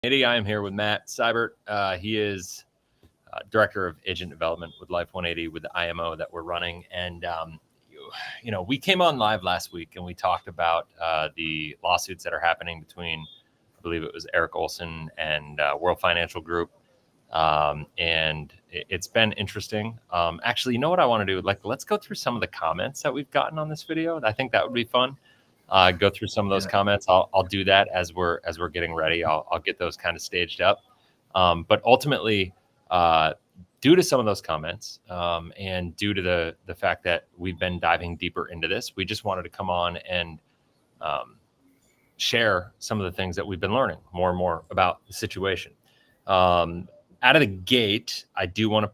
I am here with Matt Seibert. He is Director of Agent Development with Life 180 with the IMO that we're running. And, we came on live last week and we talked about the lawsuits that are happening between, I believe it was Eric Olsen and World Financial Group. And it's been interesting. Actually, you know what I want to do? Let's go through some of the comments that we've gotten on this video. I think that would be fun. Go through some of those comments. I'll do that as we're getting ready. I'll get those kind of staged up. But ultimately, due to some of those comments and due to the fact that we've been diving deeper into this, we just wanted to come on and share some of the things that we've been learning more and more about the situation. Out of the gate, I do want to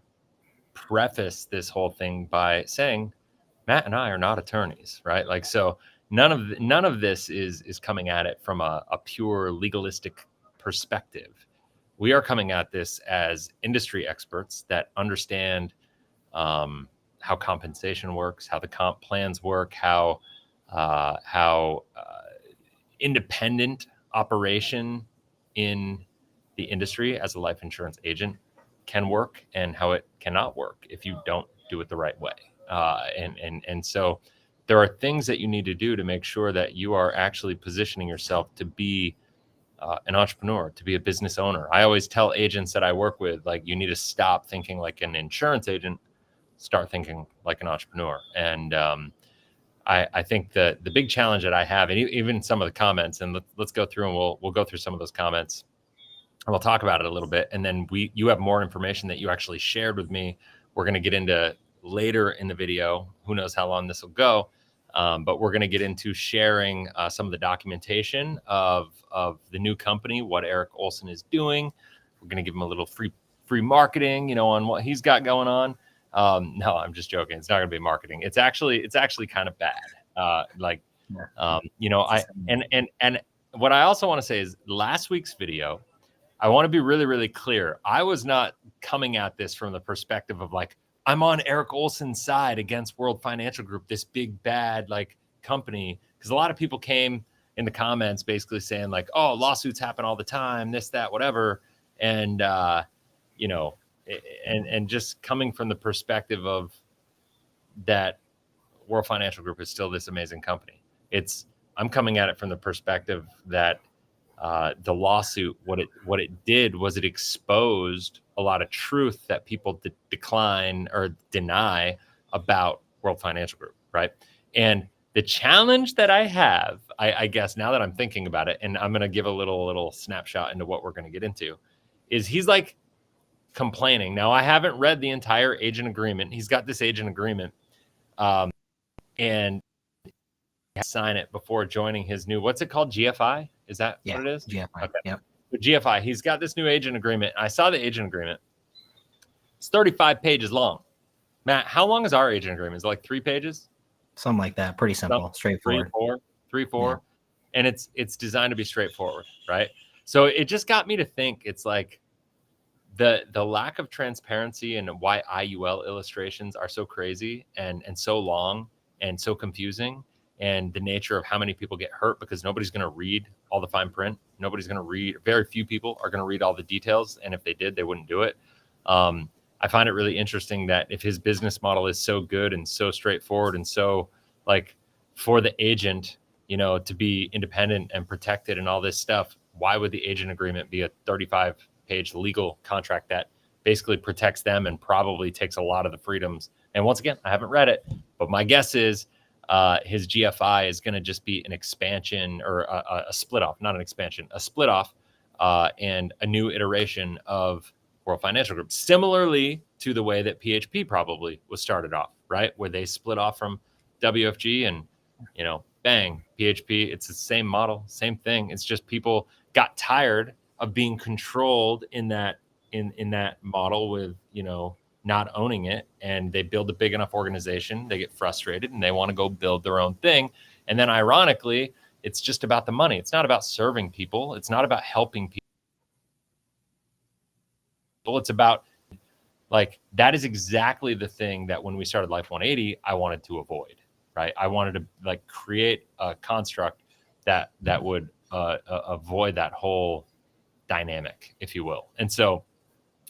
preface this whole thing by saying Matt and I are not attorneys, right? So none of this is coming at it from a pure legalistic perspective. We are coming at this as industry experts that understand how compensation works, how the comp plans work, how independent operation in the industry as a life insurance agent can work and how it cannot work if you don't do it the right way. And so there are things that you need to do to make sure that you are actually positioning yourself to be an entrepreneur, to be a business owner. I always tell agents that I work with, you need to stop thinking like an insurance agent, start thinking like an entrepreneur. And I think the big challenge that I have, and even some of the comments, and let's go through and we'll go through some of those comments and we'll talk about it a little bit. And then you have more information that you actually shared with me. We're going to get into later in the video. Who knows how long this will go. But we're going to get into sharing some of the documentation of the new company, what Eric Olsen is doing. We're going to give him a little free marketing, on what he's got going on. No, I'm just joking. It's not going to be marketing. It's actually kind of bad. And what I also want to say is last week's video, I want to be really, really clear. I was not coming at this from the perspective of I'm on Eric Olsen's side against World Financial Group, this big bad company. Because a lot of people came in the comments basically saying oh, lawsuits happen all the time, this, that, whatever. And, and just coming from the perspective of that World Financial Group is still this amazing company. I'm coming at it from the perspective that the lawsuit, what it did was it exposed a lot of truth that people decline or deny about World Financial Group, right? And the challenge that I have, I guess now that I'm thinking about it, and I'm going to give a little snapshot into what we're going to get into, is he's complaining. Now, I haven't read the entire agent agreement. He's got this agent agreement, and sign it before joining his new, what's it called? GFI? Is that what it is? GFI. Okay. Yep. With GFI, he's got this new agent agreement. I saw the agent agreement. It's 35 pages long. Matt, how long is our agent agreement? Is it 3 pages? Something like that. Pretty simple, straightforward. Three, four. Yeah. And it's designed to be straightforward, right? So it just got me to think. It's the lack of transparency and why IUL illustrations are so crazy and so long and so confusing, and the nature of how many people get hurt because nobody's going to read all the fine print. Nobody's going to read. Very few people are going to read all the details. And if they did, they wouldn't do it. I find it really interesting that if his business model is so good and so straightforward and so for the agent, to be independent and protected and all this stuff, why would the agent agreement be a 35-page legal contract that basically protects them and probably takes a lot of the freedoms? And once again, I haven't read it, but my guess is his GFI is going to just be an expansion or a split off, not an expansion, a split off and a new iteration of World Financial Group, similarly to the way that PHP probably was started off, right? Where they split off from WFG and, bang, PHP, it's the same model, same thing. It's just people got tired of being controlled in that model with, not owning it, and they build a big enough organization, they get frustrated and they want to go build their own thing. And then ironically, it's just about the money. It's not about serving people. It's not about helping people. It's about that is exactly the thing that when we started Life 180, I wanted to avoid, right? I wanted to create a construct that would avoid that whole dynamic, if you will. And so,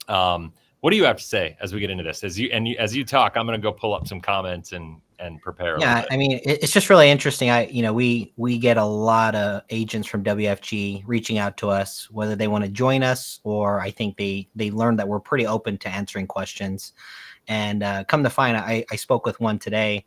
what do you have to say as we get into this? As you talk, I'm going to go pull up some comments and prepare. Yeah, I mean, it's just really interesting. We get a lot of agents from WFG reaching out to us, whether they want to join us or I think they learned that we're pretty open to answering questions. And come to find, I spoke with one today,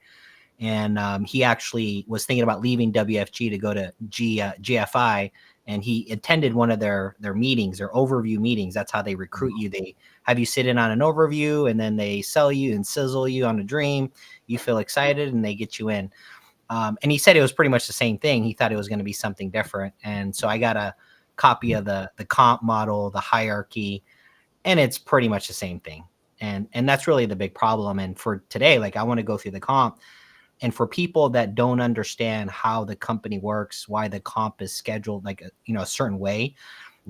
and he actually was thinking about leaving WFG to go to GFI, and he attended one of their meetings, their overview meetings. That's how they recruit you. They have you sit in on an overview, and then they sell you and sizzle you on a dream. You feel excited, and they get you in. And he said it was pretty much the same thing. He thought it was going to be something different. And so I got a copy of the comp model, the hierarchy, and it's pretty much the same thing. And that's really the big problem. And for today, like, I want to go through the comp. And for people that don't understand how the company works, why the comp is scheduled like a certain way,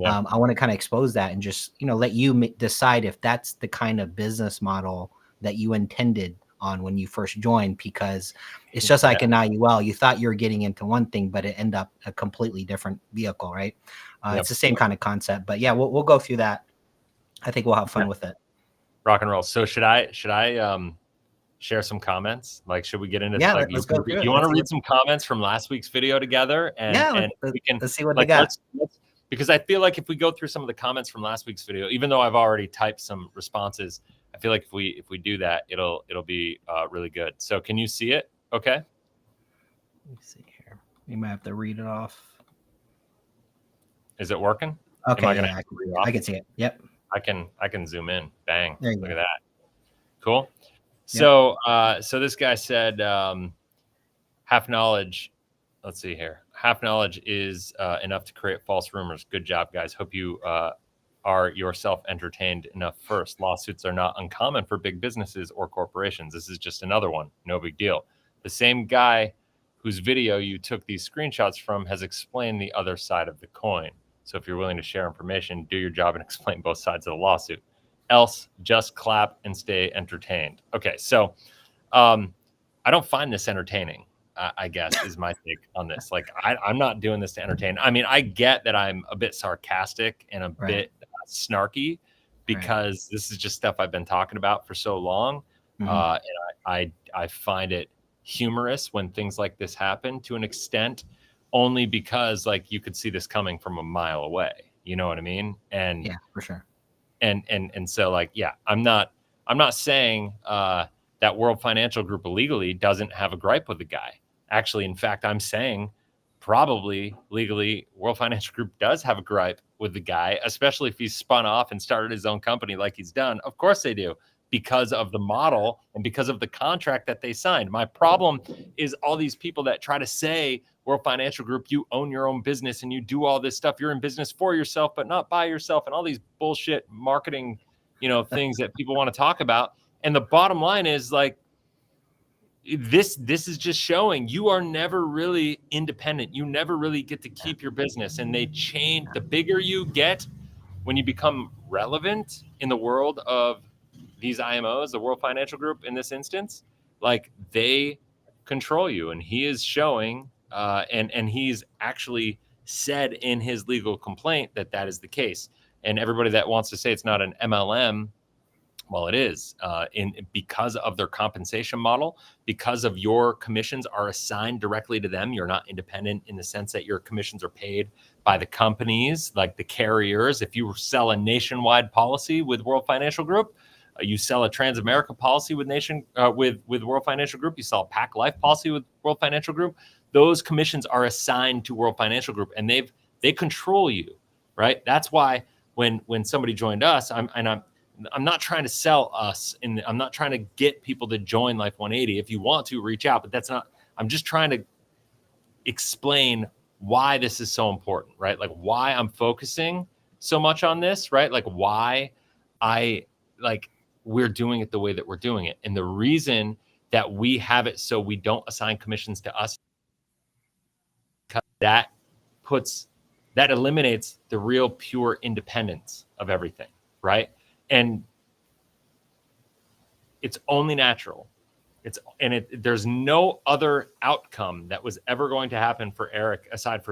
I want to kind of expose that and just let you decide if that's the kind of business model that you intended on when you first joined, because it's just like an IUL. You thought you were getting into one thing, but it ended up a completely different vehicle, right? It's the same kind of concept. But yeah, we'll go through that. I think we'll have fun with it. Rock and roll. So should I share some comments? Like, should we get into let's go through it. You want to read some comments from last week's video together? And we can let's see what they got. Because I feel like if we go through some of the comments from last week's video, even though I've already typed some responses, I feel like if we do that, it'll be really good. So can you see it? Okay. Let me see here. You might have to read it off. Is it working? Okay. I can see it. Yep. I can zoom in. Bang. Look at that. Cool. So so this guy said half knowledge. Let's see here. Half knowledge is enough to create false rumors. Good job, guys. Hope you are yourself entertained enough first. Lawsuits are not uncommon for big businesses or corporations. This is just another one. No big deal. The same guy whose video you took these screenshots from has explained the other side of the coin. So if you're willing to share information, do your job and explain both sides of the lawsuit. Else, just clap and stay entertained. Okay, so I don't find this entertaining, I guess, is my take on this. Like, I'm not doing this to entertain. I mean, I get that I'm a bit sarcastic and a bit snarky because this is just stuff I've been talking about for so long. And I find it humorous when things like this happen to an extent, only because like you could see this coming from a mile away. You know what I mean? And yeah, for sure. And so like, yeah, I'm not saying that World Financial Group illegally doesn't have a gripe with the guy. Actually, in fact, I'm saying probably legally World Financial Group does have a gripe with the guy, especially if he's spun off and started his own company like he's done. Of course they do, because of the model and because of the contract that they signed. My problem is all these people that try to say, World Financial Group, you own your own business and you do all this stuff. You're in business for yourself, but not by yourself, and all these bullshit marketing, things that people want to talk about. And the bottom line is like, this is just showing you are never really independent. You never really get to keep your business. And they change. The bigger you get, when you become relevant in the world of these IMOs, the World Financial Group in this instance, like they control you. And he is showing, and he's actually said in his legal complaint that is the case. And everybody that wants to say it's not an MLM, well, it is, because of their compensation model, because of your commissions are assigned directly to them. You're not independent in the sense that your commissions are paid by the companies, like the carriers. If you sell a nationwide policy with World Financial Group, you sell a Transamerica policy with World Financial Group, you sell a Pac Life policy with World Financial Group, those commissions are assigned to World Financial Group, and they control you, right? That's why when somebody joined us, I'm not trying to sell us, and I'm not trying to get people to join Life 180. If you want to, reach out, but I'm just trying to explain why this is so important, right? Like why I'm focusing so much on this, right? Like why we're doing it the way that we're doing it. And the reason that we have it so we don't assign commissions to us, that eliminates the real pure independence of everything, right? And it's only natural. There's no other outcome that was ever going to happen for Eric aside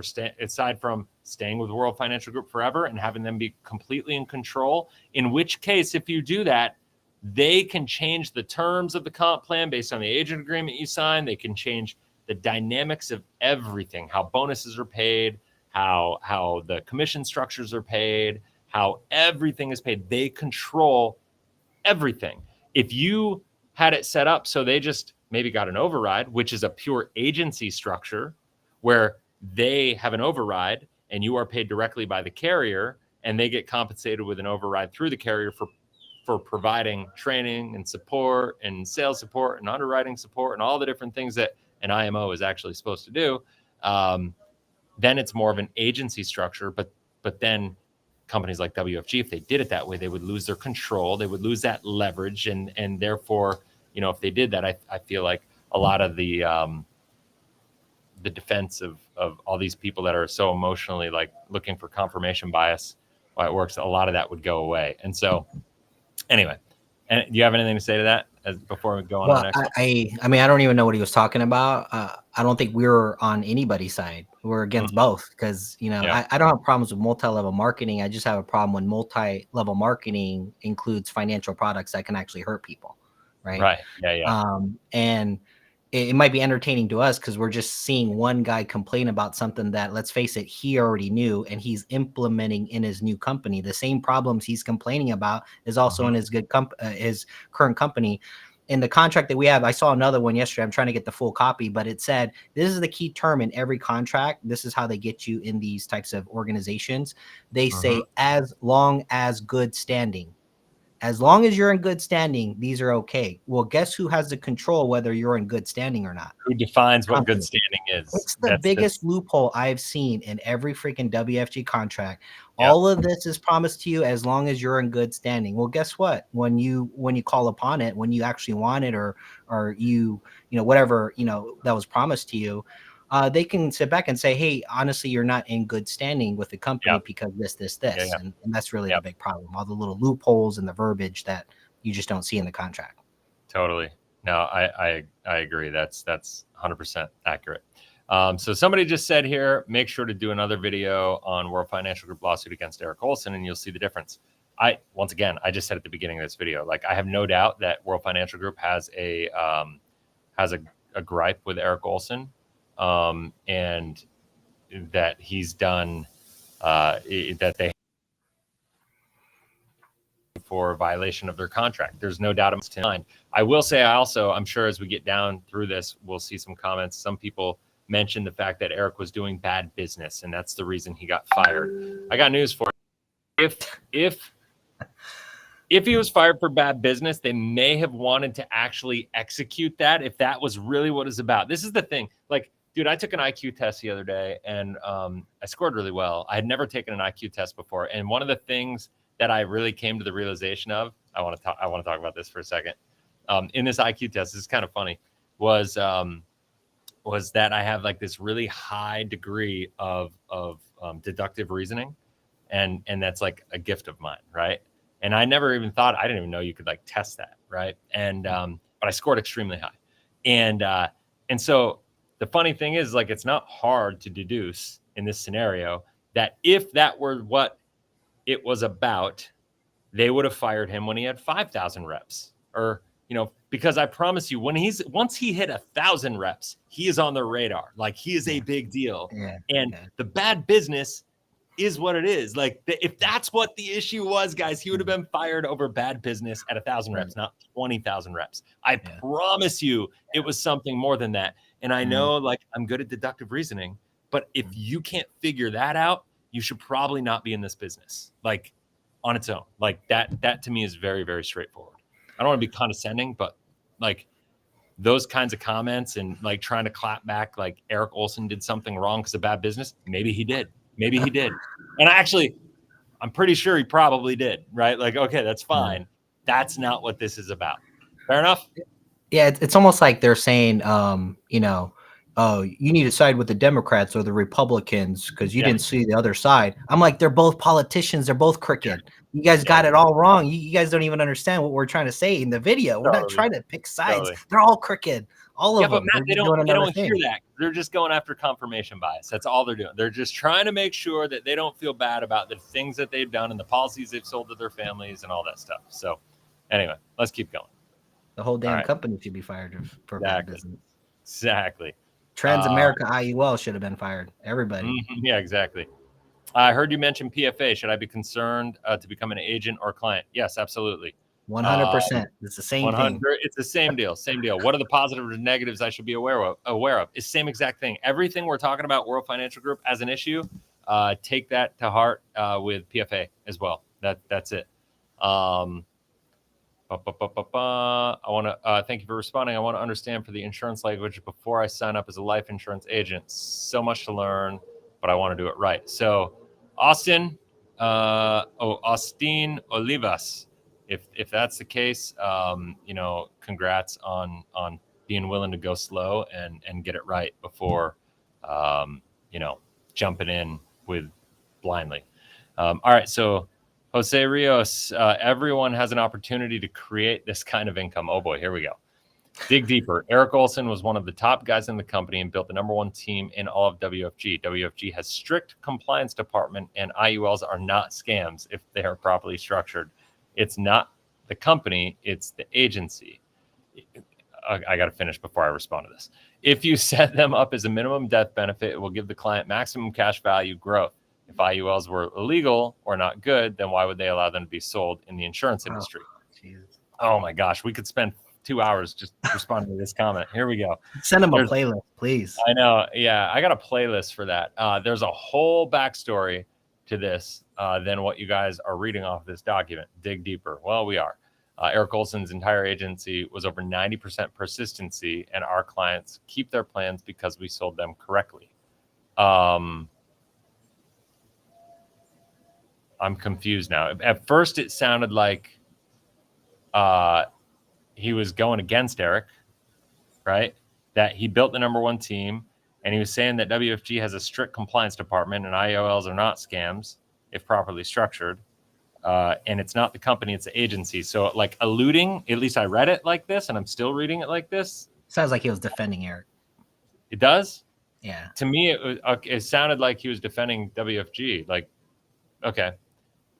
from staying with World Financial Group forever and having them be completely in control. In which case, if you do that, they can change the terms of the comp plan based on the agent agreement you sign. They can change the dynamics of everything, how bonuses are paid, how the commission structures are paid, how everything is paid. They control everything. If you had it set up so they just maybe got an override, which is a pure agency structure where they have an override and you are paid directly by the carrier and they get compensated with an override through the carrier for providing training and support and sales support and underwriting support and all the different things that an IMO is actually supposed to do, then it's more of an agency structure. But then companies like WFG, if they did it that way, they would lose their control, they would lose that leverage, and therefore, you know, if they did that, I feel like a lot of the defense of all these people that are so emotionally like looking for confirmation bias, why it works, a lot of that would go away. And so anyway, and do you have anything to say to that before we go on to the next one? I mean, I don't even know what he was talking about. I don't think we're on anybody's side. We're against both because, you know, I don't have problems with multi-level marketing. I just have a problem when multi-level marketing includes financial products that can actually hurt people. Right. Right. Yeah. And it might be entertaining to us because we're just seeing one guy complain about something that, let's face it, he already knew and he's implementing in his new company. The same problems he's complaining about is also in his his current company. In the contract that we have, I saw another one yesterday. I'm trying to get the full copy, but it said this is the key term in every contract. This is how they get you in these types of organizations. They say as long as good standing. As long as you're in good standing, these are okay. Well, guess who has the control whether you're in good standing or not? Who defines what good standing is? It's the biggest loophole I've seen in every freaking WFG contract. All of this is promised to you as long as you're in good standing. Well, guess what? When you call upon it, when you actually want it, or you know, whatever, you know, that was promised to you, they can sit back and say, hey, honestly, you're not in good standing with the company because this. And that's really the big problem. All the little loopholes and the verbiage that you just don't see in the contract. Totally. No, I agree. That's 100% accurate. So somebody just said here, make sure to do another video on World Financial Group lawsuit against Eric Olsen, and you'll see the difference. Once again, I just said at the beginning of this video, like I have no doubt that World Financial Group has a gripe with Eric Olsen. And that he's done that they for a violation of their contract. There's no doubt in my mind. I will say I'm sure as we get down through this, we'll see some comments. Some people mentioned the fact that Eric was doing bad business and that's the reason he got fired. I got news for you. If he was fired for bad business, they may have wanted to actually execute that if that was really what it's about. This is the thing. Like, dude, I took an IQ test the other day and I scored really well. I had never taken an IQ test before. And one of the things that I really came to the realization of, I want to talk about this for a second. In this IQ test, this is kind of funny, was that I have like this really high degree of deductive reasoning. And that's like a gift of mine, right? And I never even thought, I didn't even know you could like test that, right? And but I scored extremely high. And so the funny thing is, like, it's not hard to deduce in this scenario that if that were what it was about, they would have fired him when he had 5,000 reps, or, you know, because I promise you, once he hit 1,000 reps, he is on their radar. Like, he is a big deal. The bad business is what it is. Like, if that's what the issue was, guys, he would have been fired over bad business at 1,000 reps, not 20,000 reps. I promise you it was something more than that. And I know, like, I'm good at deductive reasoning, but if you can't figure that out, you should probably not be in this business, like, on its own. Like, that to me is very, very straightforward. I don't want to be condescending, but like those kinds of comments and like trying to clap back, like Eric Olsen did something wrong because of bad business. Maybe he did. And I'm pretty sure he probably did, right? Like, okay, that's fine. That's not what this is about. Fair enough? Yeah, it's almost like they're saying, you know, oh, you need to side with the Democrats or the Republicans because you didn't see the other side. I'm like, they're both politicians. They're both crooked. You guys got it all wrong. You guys don't even understand what we're trying to say in the video. We're not trying to pick sides. They're all crooked. All Yeah, of but them. Matt, They're they just doing another don't hear thing. that. They're just going after confirmation bias. That's all they're doing. They're just trying to make sure that they don't feel bad about the things that they've done and the policies they've sold to their families and all that stuff. So anyway, let's keep going. The whole damn right. company should be fired for bad business. Exactly. Transamerica IUL should have been fired. Everybody. Yeah, exactly. I heard you mention PFA. Should I be concerned to become an agent or client? Yes, absolutely. 100%. It's the same thing. It's the same deal. Same deal. What are the positives and negatives I should be aware of? It's the same exact thing. Everything we're talking about World Financial Group as an issue, take that to heart with PFA as well. That's it. I want to thank you for responding. I want to understand for the insurance language before I sign up as a life insurance agent. So much to learn, but I want to do it right. So, Austin Olivas. If that's the case, congrats on being willing to go slow and get it right before, jumping in with blindly. All right, so Jose Rios, everyone has an opportunity to create this kind of income. Oh boy, here we go. Dig deeper. Eric Olsen was one of the top guys in the company and built the #1 team in all of WFG. WFG has strict compliance department, and IULs are not scams if they are properly structured. It's not the company, it's the agency. I got to finish before I respond to this. If you set them up as a minimum death benefit, it will give the client maximum cash value growth. If IULs were illegal or not good, then why would they allow them to be sold in the insurance industry? Oh my gosh, we could spend 2 hours just responding to this comment. Here we go. Send them a playlist, please. I know. Yeah, I got a playlist for that. There's a whole backstory to this than what you guys are reading off this document. Dig deeper. Well, we are. Eric Olsen's entire agency was over 90% persistency, and our clients keep their plans because we sold them correctly. I'm confused now. At first, it sounded like he was going against Eric, right? That he built the #1 team, and he was saying that WFG has a strict compliance department, and IOLs are not scams if properly structured. And it's not the company, it's the agency. So, like, alluding, at least I read it like this, and I'm still reading it like this. Sounds like he was defending Eric. It does? Yeah. To me, it sounded like he was defending WFG. Like, okay,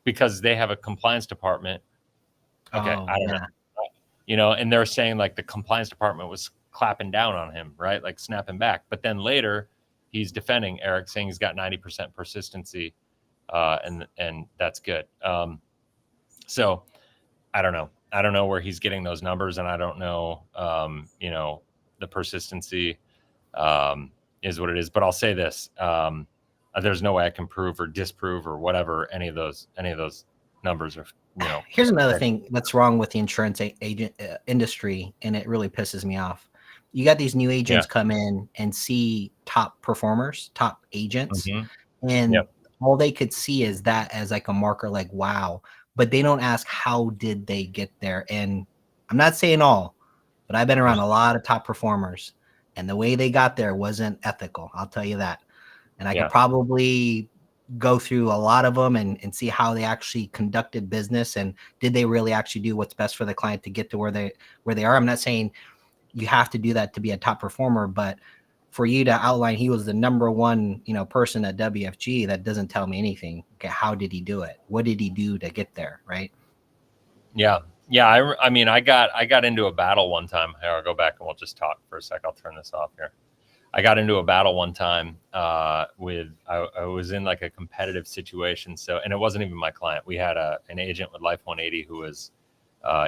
because they have a compliance department. Okay, I don't know. And they're saying like the compliance department was clapping down on him, right? Like snapping back. But then later he's defending Eric, saying he's got 90% persistency, and that's good. So I don't know. I don't know where he's getting those numbers, and I don't know, the persistency is what it is. But I'll say this. There's no way I can prove or disprove or whatever any of those numbers are. Here's another thing that's wrong with the insurance agent industry, and it really pisses me off. You got these new agents come in and see top performers, top agents, and all they could see is that as like a marker, like, wow, but they don't ask how did they get there. And I'm not saying all, but I've been around a lot of top performers, and the way they got there wasn't ethical. I'll tell you that. And I could probably go through a lot of them and see how they actually conducted business, and did they really actually do what's best for the client to get to where they are. I'm not saying you have to do that to be a top performer, but for you to outline he was the #1 person at WFG, that doesn't tell me anything. Okay, how did he do it? What did he do to get there? Right? Yeah. I mean, I got into a battle one time. Here, I'll go back and we'll just talk for a sec. I'll turn this off here. I got into a battle one time I was in like a competitive situation. So, and it wasn't even my client. We had an agent with Life 180 who was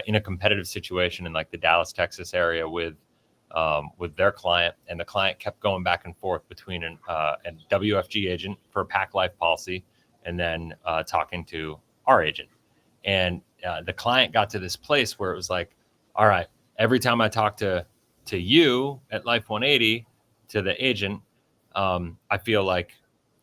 in a competitive situation in like the Dallas, Texas area with their client, and the client kept going back and forth between a WFG agent for a Pac Life policy and then talking to our agent. And the client got to this place where it was like, all right, every time I talk to you at Life 180, to the agent, I feel like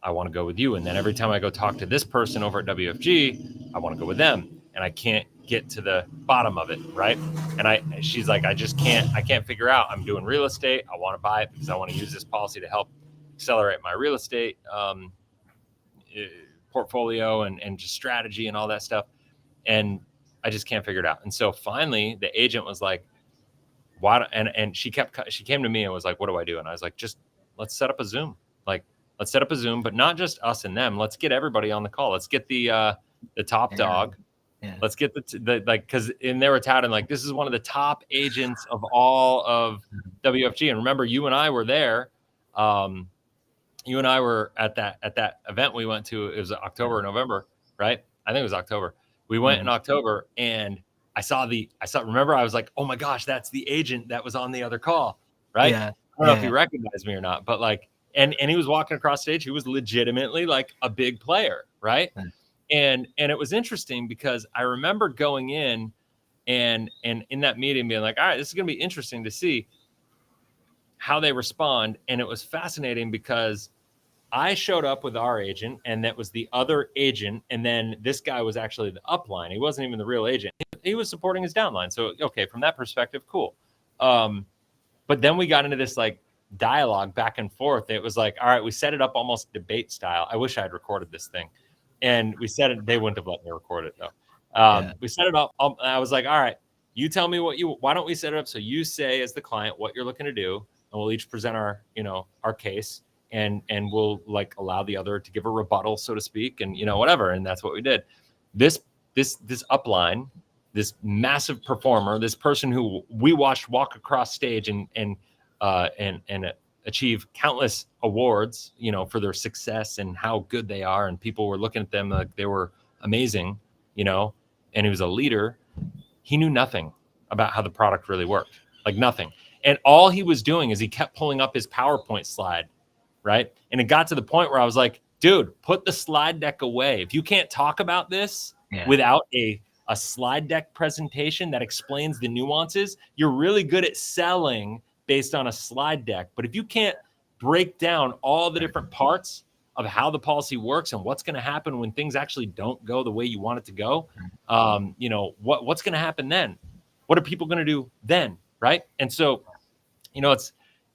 I want to go with you. And then every time I go talk to this person over at WFG, I want to go with them. And I can't get to the bottom of it, right? And she's like, I can't figure out. I'm doing real estate. I want to buy it because I want to use this policy to help accelerate my real estate portfolio and just strategy and all that stuff. And I just can't figure it out. And so finally the agent was like, why? And she came to me and was like, what do I do? And I was like, just let's set up a Zoom. Like, let's set up a Zoom, but not just us and them. Let's get everybody on the call. Let's get the top dog. Yeah. Let's get the like, because in they were touting like this is one of the top agents of all of WFG. And remember, you and I were there. You and I were at that event we went to. It was October or November, right? I think it was October. We went in October, and I saw. Remember, I was like, "Oh my gosh, that's the agent that was on the other call," right? Yeah. I don't know if you recognize me or not, but like, and he was walking across stage. He was legitimately like a big player, right? And it was interesting because I remember going in and in that meeting being like, all right, this is going to be interesting to see how they respond. And it was fascinating because I showed up with our agent, and that was the other agent. And then this guy was actually the upline. He wasn't even the real agent. He was supporting his downline. So, okay, from that perspective, cool. But then we got into this like dialogue back and forth. It was like, all right, we set it up almost debate style. I wish I had recorded this thing. And we said it, they wouldn't have let me record it though. We set it up. I was like, all right, you tell me why don't we set it up so you say as the client what you're looking to do, and we'll each present our case, and we'll like allow the other to give a rebuttal, so to speak, and whatever. And that's what we did. This upline, this massive performer, this person who we watched walk across stage and achieve countless awards, for their success and how good they are. And people were looking at them like they were amazing, and he was a leader. He knew nothing about how the product really worked, like nothing. And all he was doing is he kept pulling up his PowerPoint slide, right? And it got to the point where I was like, dude, put the slide deck away. If you can't talk about this without a slide deck presentation that explains the nuances, you're really good at selling based on a slide deck. But if you can't break down all the different parts of how the policy works and what's going to happen when things actually don't go the way you want it to go, what's going to happen then? What are people going to do then, right? And so,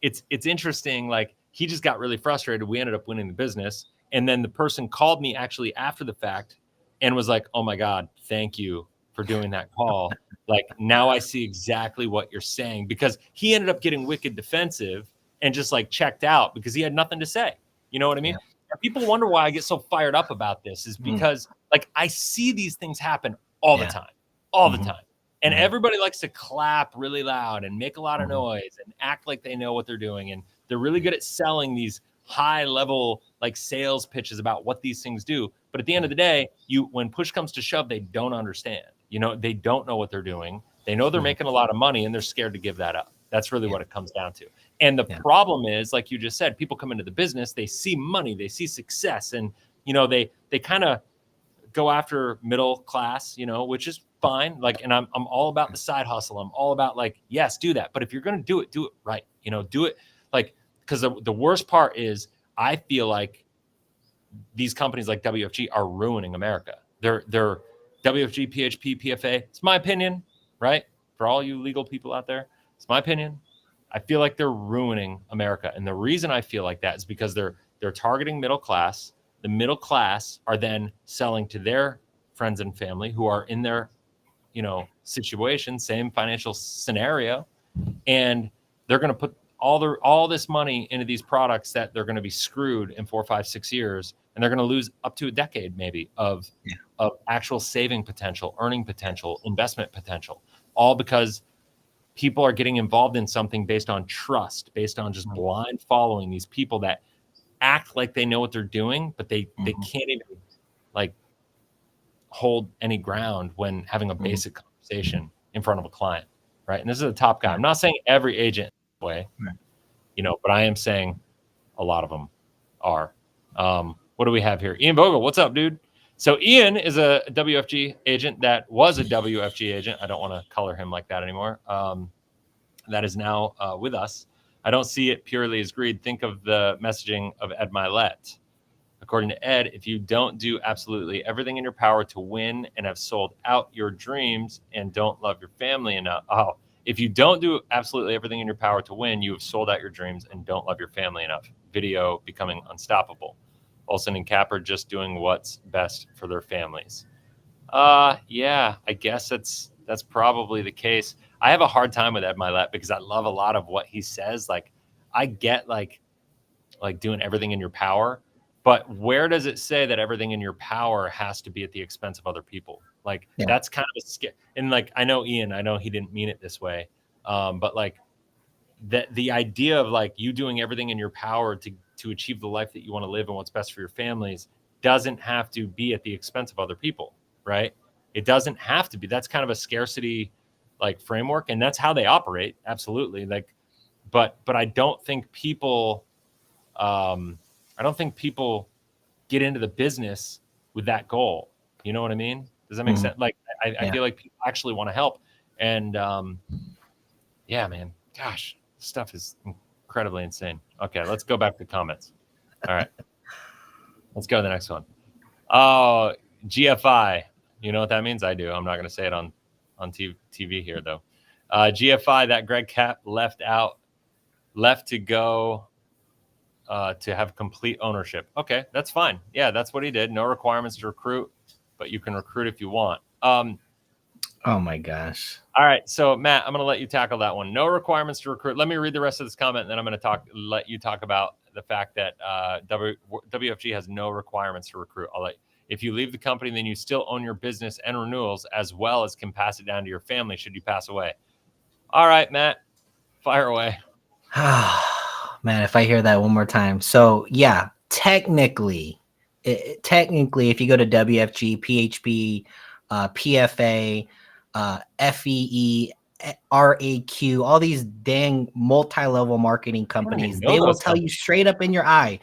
it's interesting. Like, he just got really frustrated. We ended up winning the business, and then the person called me actually after the fact and was like, "Oh my God, thank you for doing that call. Like, now I see exactly what you're saying," because he ended up getting wicked defensive and just like checked out because he had nothing to say. You know what I mean? And people wonder why I get so fired up about this is because like I see these things happen all the time, the time. And everybody likes to clap really loud and make a lot of noise and act like they know what they're doing. And they're really good at selling these high level like sales pitches about what these things do. But at the end of the day, when push comes to shove, they don't understand. They don't know what they're doing. They know they're making a lot of money and they're scared to give that up. That's really what it comes down to. And the problem is, like you just said, people come into the business, they see money, they see success, and they kind of go after middle class, which is fine. Like, and I'm all about the side hustle. I'm all about like, yes, do that. But if you're going to do it right. Do it like, because the worst part is I feel like these companies like WFG are ruining America. They're WFG, PHP, PFA. It's my opinion, right? For all you legal people out there, it's my opinion. I feel like they're ruining America. And the reason I feel like that is because they're targeting middle class. The middle class are then selling to their friends and family who are in their, situation, same financial scenario. And they're going to put all this money into these products that they're going to be screwed in 4, 5, 6 years. And they're going to lose up to a decade maybe of actual saving potential, earning potential, investment potential, all because people are getting involved in something based on trust, based on just blind following these people that act like they know what they're doing, but they can't even like hold any ground when having a basic conversation in front of a client, right? And this is a top guy. I'm not saying every agent that way, but I am saying a lot of them are. What do we have here? Ian Vogel, what's up, dude? So Ian is a WFG agent that was a WFG agent. I don't want to color him like that anymore. That is now with us. I don't see it purely as greed. Think of the messaging of Ed Milet. According to Ed, if you don't do absolutely everything in your power to win and have sold out your dreams and don't love your family enough. Oh, if you don't do absolutely everything in your power to win, you have sold out your dreams and don't love your family enough. Video becoming unstoppable. Olsen and Cap are just doing what's best for their families. Yeah, I guess that's probably the case. I have a hard time with Ed Milet because I love a lot of what he says. Like, I get like doing everything in your power, but where does it say that everything in your power has to be at the expense of other people? Like, that's kind of a scare. And like, I know Ian, I know he didn't mean it this way, but like that the idea of like you doing everything in your power to achieve the life that you want to live and what's best for your families doesn't have to be at the expense of other people, right? It doesn't have to be. That's kind of a scarcity like framework, and that's how they operate. Absolutely. Like, but I don't think people, I don't think people get into the business with that goal. You know what I mean? Does that make sense? Like, I feel like people actually want to help. And yeah, man, gosh, stuff is incredibly insane. Okay, let's go back to comments. All right, let's go to the next one. Oh, GFI. You know what that means? I do. I'm not going to say it on TV here, though. GFI, that Greg Cap left to go to have complete ownership. Okay, that's fine. Yeah, that's what he did. No requirements to recruit, but you can recruit if you want. Oh my gosh. All right, so Matt, I'm going to let you tackle that one. No requirements to recruit. Let me read the rest of this comment, and then I'm going to let you talk about the fact that WFG has no requirements to recruit. If you leave the company, then you still own your business and renewals, as well as can pass it down to your family should you pass away. All right, Matt, fire away. Man, if I hear that one more time. So yeah, technically, if you go to WFG, PHP, PFA, FEE, RAQ, all these dang multi-level marketing companies, they will tell you straight up in your eye,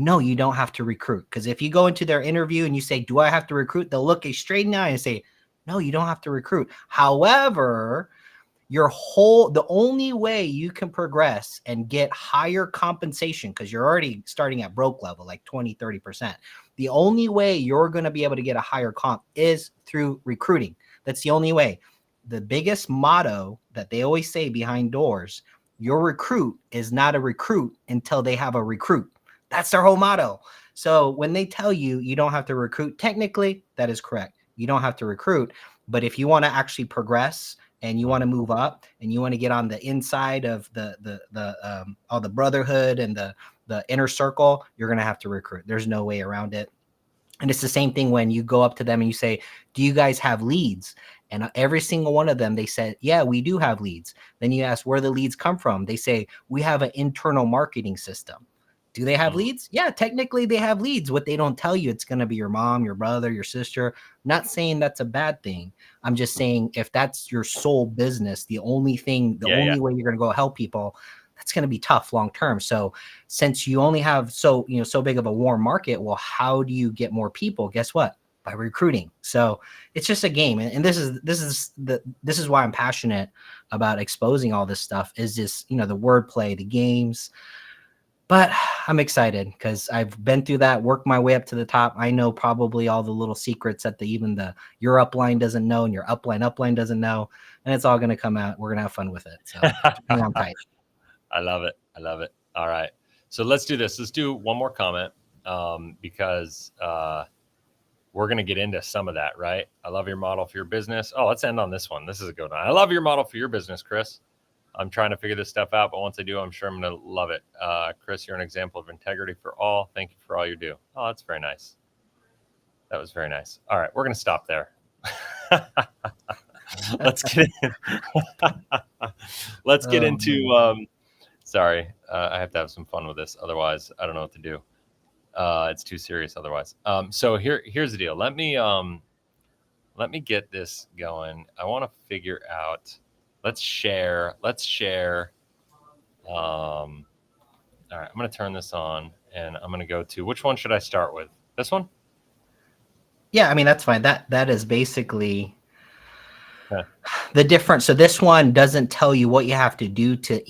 no, you don't have to recruit. Because if you go into their interview and you say, do I have to recruit? They'll look you straight in the eye and say, no, you don't have to recruit. However, the only way you can progress and get higher compensation, because you're already starting at broke level, like 20-30%. The only way you're going to be able to get a higher comp is through recruiting. That's the only way. The biggest motto that they always say behind doors, your recruit is not a recruit until they have a recruit. That's their whole motto. So when they tell you you don't have to recruit, technically that is correct. You don't have to recruit. But if you want to actually progress and you want to move up and you want to get on the inside of all the brotherhood and the inner circle, you're going to have to recruit. There's no way around it. And it's the same thing when you go up to them and you say, do you guys have leads? And every single one of them, they said, yeah, we do have leads. Then you ask where the leads come from. They say, we have an internal marketing system. Do they have leads? Yeah, technically they have leads. What they don't tell you, it's going to be your mom, your brother, your sister. I'm not saying that's a bad thing. I'm just saying if that's your sole business, the only way you're going to go help people, that's going to be tough long term. So since you only have so big of a warm market, well, how do you get more people? Guess what? By recruiting. So it's just a game. And this is why I'm passionate about exposing all this stuff, is just, the wordplay, the games. But I'm excited because I've been through that, worked my way up to the top. I know probably all the little secrets that your upline doesn't know and your upline doesn't know. And it's all going to come out. We're going to have fun with it. So hang on tight. I love it. All right. So let's do this. Let's do one more comment because we're going to get into some of that, right? I love your model for your business. Oh, let's end on this one. This is a good one. I love your model for your business, Chris. I'm trying to figure this stuff out, but once I do, I'm sure I'm going to love it. Chris, you're an example of integrity for all. Thank you for all you do. Oh, that's very nice. That was very nice. All right, we're going to stop there. Let's get into. Sorry, I have to have some fun with this. Otherwise, I don't know what to do. It's too serious otherwise. So here's the deal. Let me get this going. I want to figure out. Let's share. All right, I'm going to turn this on, and I'm going to go to, which one should I start with? This one? Yeah, I mean, that's fine. That is basically the difference. So this one doesn't tell you what you have to do to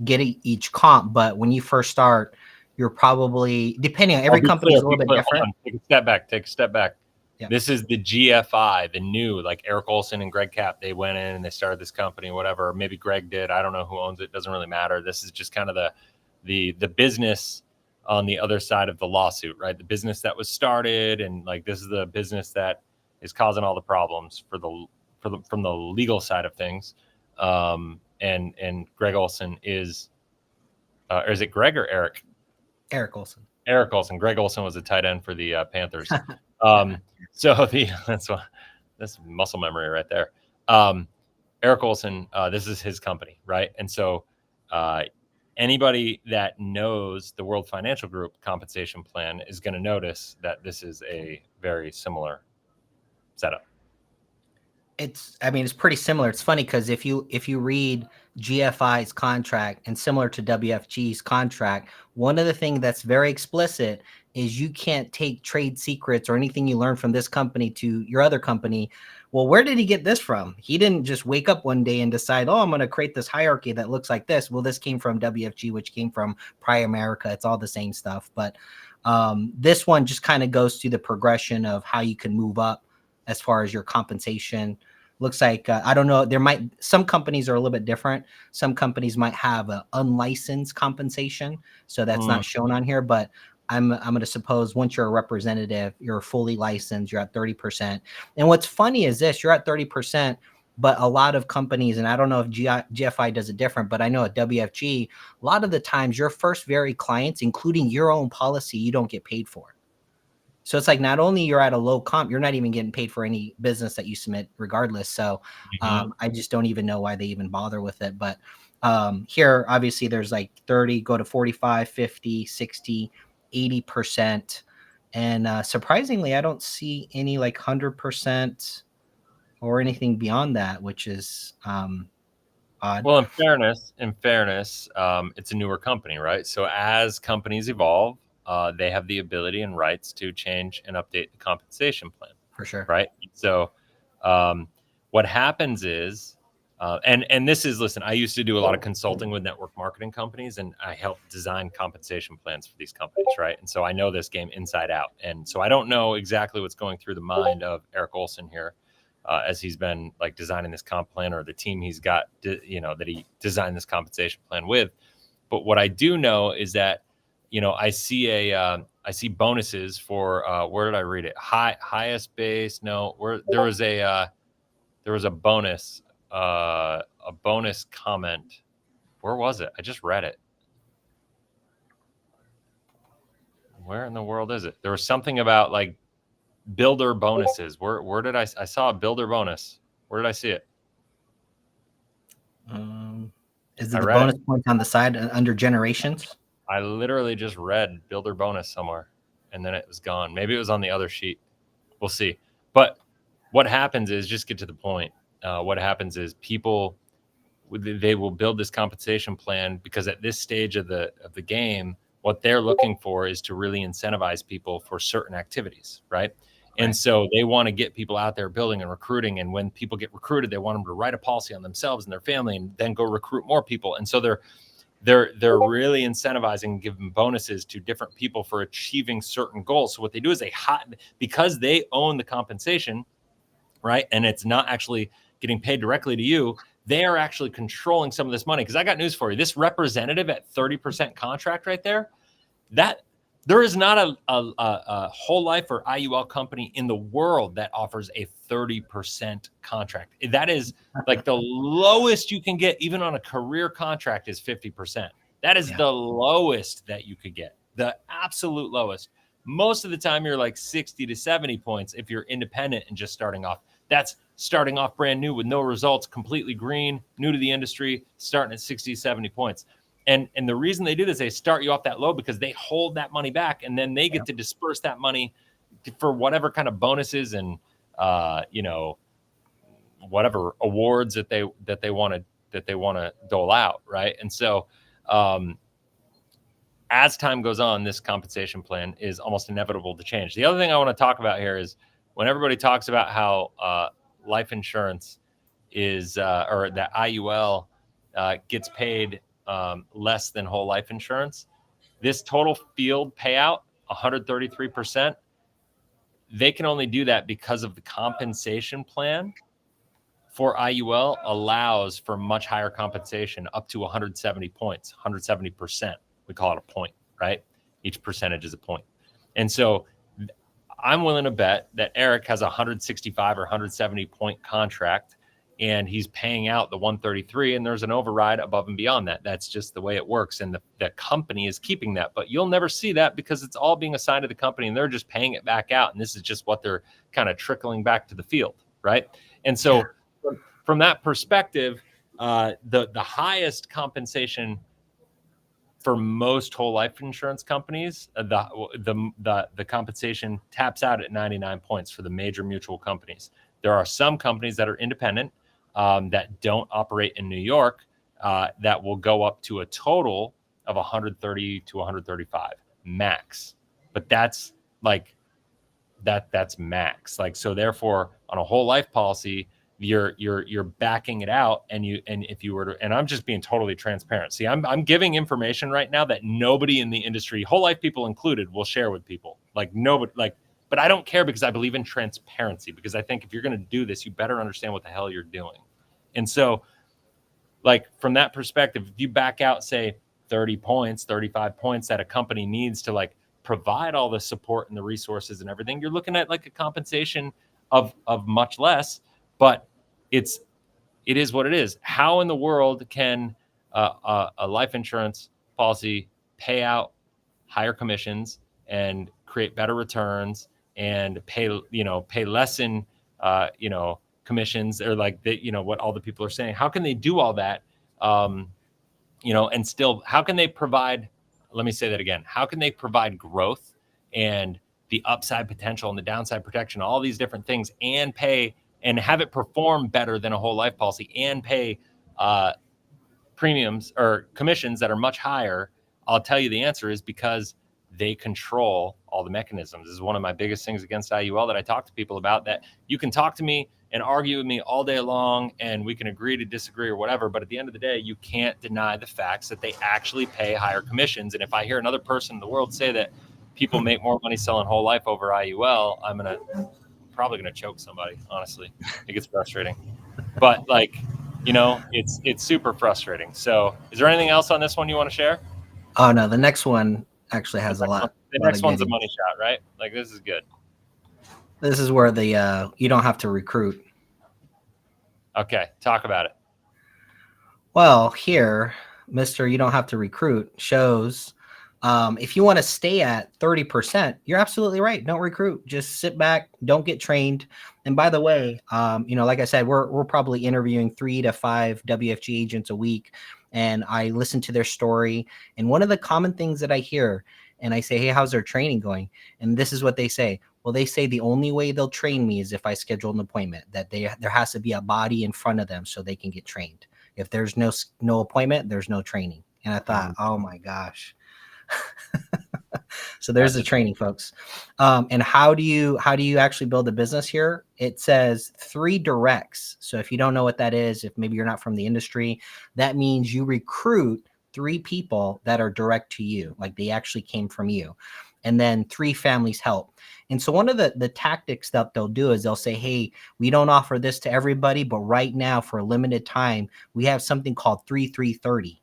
get each comp, but when you first start, you're probably, depending on every company is a little bit different. Take a step back. Yeah. This is the GFI, the new, like Eric Olsen and Greg Cap. They went in and they started this company, whatever. Maybe Greg did. I don't know who owns it. Doesn't really matter. This is just kind of the business on the other side of the lawsuit, right? The business that was started, and like this is the business that is causing all the problems from the legal side of things. And Greg Olsen is, or is it Greg or Eric? Eric Olsen. Eric Olsen. Greg Olsen was a tight end for the Panthers. So that's muscle memory right there. Eric Olsen, this is his company, right? And so anybody that knows the World Financial Group compensation plan is going to notice that this is a very similar setup. It's pretty similar. It's funny because if you read GFI's contract and similar to WFG's contract, one of the things that's very explicit is you can't take trade secrets or anything you learn from this company to your other company. Well, where did he get this from? He didn't just wake up one day and decide, oh, I'm going to create this hierarchy that looks like this. Well, this came from WFG, which came from Prior America. It's all the same stuff. But this one just kind of goes through the progression of how you can move up as far as your compensation. Looks like, I don't know, some companies are a little bit different. Some companies might have an unlicensed compensation, so that's not shown on here, but I'm going to suppose once you're a representative, you're fully licensed, you're at 30%. And what's funny is this, you're at 30%, but a lot of companies, and I don't know if GFI does it different, but I know at WFG, a lot of the times your first very clients, including your own policy, you don't get paid for. So it's like not only you're at a low comp, you're not even getting paid for any business that you submit regardless. So I just don't even know why they even bother with it. But here, obviously, there's like 30, go to 45, 50, 60, 80%. And surprisingly, I don't see any like 100% or anything beyond that, which is odd. Well, in fairness, it's a newer company, right? So as companies evolve, they have the ability and rights to change and update the compensation plan. For sure. Right. So what happens is, and this is, listen, I used to do a lot of consulting with network marketing companies, and I helped design compensation plans for these companies. Right. And so I know this game inside out. And so I don't know exactly what's going through the mind of Eric Olsen here as he's been like designing this comp plan, or the team he's got, that he designed this compensation plan with. But what I do know is that, I see bonuses for where did I read it? Highest base. No, there was a bonus comment. Where was it? I just read it. Where in the world is it? There was something about like builder bonuses. Where did I saw a builder bonus? Where did I see it? Is it the bonus point on the side under generations? I literally just read builder bonus somewhere, and then it was gone. Maybe it was on the other sheet. We'll see. But what happens is, just get to the point. What happens is people, they will build this compensation plan because at this stage of the game, what they're looking for is to really incentivize people for certain activities, right? And so they want to get people out there building and recruiting. And when people get recruited, they want them to write a policy on themselves and their family and then go recruit more people. And so they're really incentivizing and giving bonuses to different people for achieving certain goals. So what they do is because they own the compensation, right? And it's not actually getting paid directly to you. They are actually controlling some of this money. Because I got news for you. This representative at 30% contract right there, there is not a whole life or IUL company in the world that offers a 30% contract. That is like the lowest you can get, even on a career contract, is 50%. That is the lowest that you could get, the absolute lowest. Most of the time, you're like 60 to 70 points if you're independent and just starting off. That's starting off brand new with no results, completely green, new to the industry, starting at 60, 70 points. And the reason they do this, they start you off that low because they hold that money back, and then they get to disperse that money for whatever kind of bonuses and whatever awards that they want to dole out, right? And so as time goes on, this compensation plan is almost inevitable to change. The other thing I want to talk about here is when everybody talks about how life insurance is or that IUL gets paid less than whole life insurance. This total field payout, 133%, they can only do that because of the compensation plan for IUL allows for much higher compensation, up to 170 points, 170%. We call it a point, right? Each percentage is a point. And so I'm willing to bet that Eric has a 165 or 170 point contract, and he's paying out the 133, and there's an override above and beyond that. That's just the way it works, and the company is keeping that. But you'll never see that because it's all being assigned to the company, and they're just paying it back out, and this is just what they're kind of trickling back to the field, right? And so from that perspective, the highest compensation for most whole life insurance companies, the compensation taps out at 99 points for the major mutual companies. There are some companies that are independent that don't operate in New York that will go up to a total of 130 to 135 max. But that's like that's max. Like, so therefore on a whole life policy, you're backing it out, and if you were to, and I'm just being totally transparent. See, I'm giving information right now that nobody in the industry, whole life people included, will share with people. Like nobody, like, but I don't care because I believe in transparency, because I think if you're going to do this, you better understand what the hell you're doing. And so, like, from that perspective, if you back out, say 30 points, 35 points that a company needs to like provide all the support and the resources and everything, you're looking at like a compensation of much less, but it is what it is. How in the world can a life insurance policy pay out higher commissions and create better returns and pay less in commissions, or like what all the people are saying? How can they do all that? And still, how can they provide, let me say that again, how can they provide growth and the upside potential and the downside protection, all these different things, and pay and have it perform better than a whole life policy, and pay premiums or commissions that are much higher? I'll tell you the answer is because they control all the mechanisms. This is one of my biggest things against IUL that I talk to people about, that you can talk to me and argue with me all day long, and we can agree to disagree or whatever, but at the end of the day, you can't deny the facts that they actually pay higher commissions. And if I hear another person in the world say that people make more money selling whole life over IUL, I'm probably gonna choke somebody. Honestly, it gets frustrating, but like, it's super frustrating. So is there anything else on this one you want to share? Oh no, the next one actually has a lot. The next one's a money shot, right? Like, this is good. This is where the you don't have to recruit. Okay, talk about it. Well, here, Mr. You don't have to recruit shows if you want to stay at 30%, you're absolutely right. Don't recruit. Just sit back. Don't get trained. And by the way, like I said, we're probably interviewing 3 to 5 WFG agents a week, and I listen to their story. And one of the common things that I hear, and I say, hey, how's their training going? And this is what they say. Well, they say the only way they'll train me is if I schedule an appointment, that there has to be a body in front of them so they can get trained. If there's no appointment, there's no training. And I thought, oh my gosh. So there's the training, folks. And how do you actually build a business here? It says 3 directs. So if you don't know what that is, if maybe you're not from the industry, that means you recruit 3 people that are direct to you, like they actually came from you. And then 3 families help. And so one of the tactics that they'll do is they'll say, hey, we don't offer this to everybody, but right now for a limited time, we have something called 3-3-30.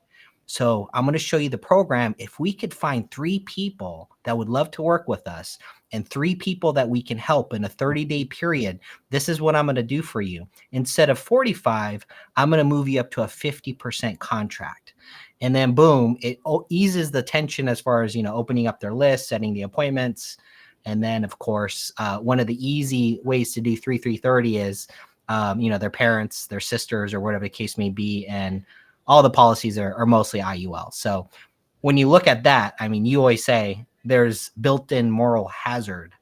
So I'm going to show you the program. If we could find 3 people that would love to work with us and 3 people that we can help in a 30-day period, this is what I'm going to do for you. Instead of 45, I'm going to move you up to a 50% contract. And then boom, it eases the tension as far as, opening up their list, setting the appointments. And then, of course, one of the easy ways to do 3-3-30 is, their parents, their sisters, or whatever the case may be. And all the policies are mostly IUL. So when you look at that, I mean, you always say there's built-in moral hazard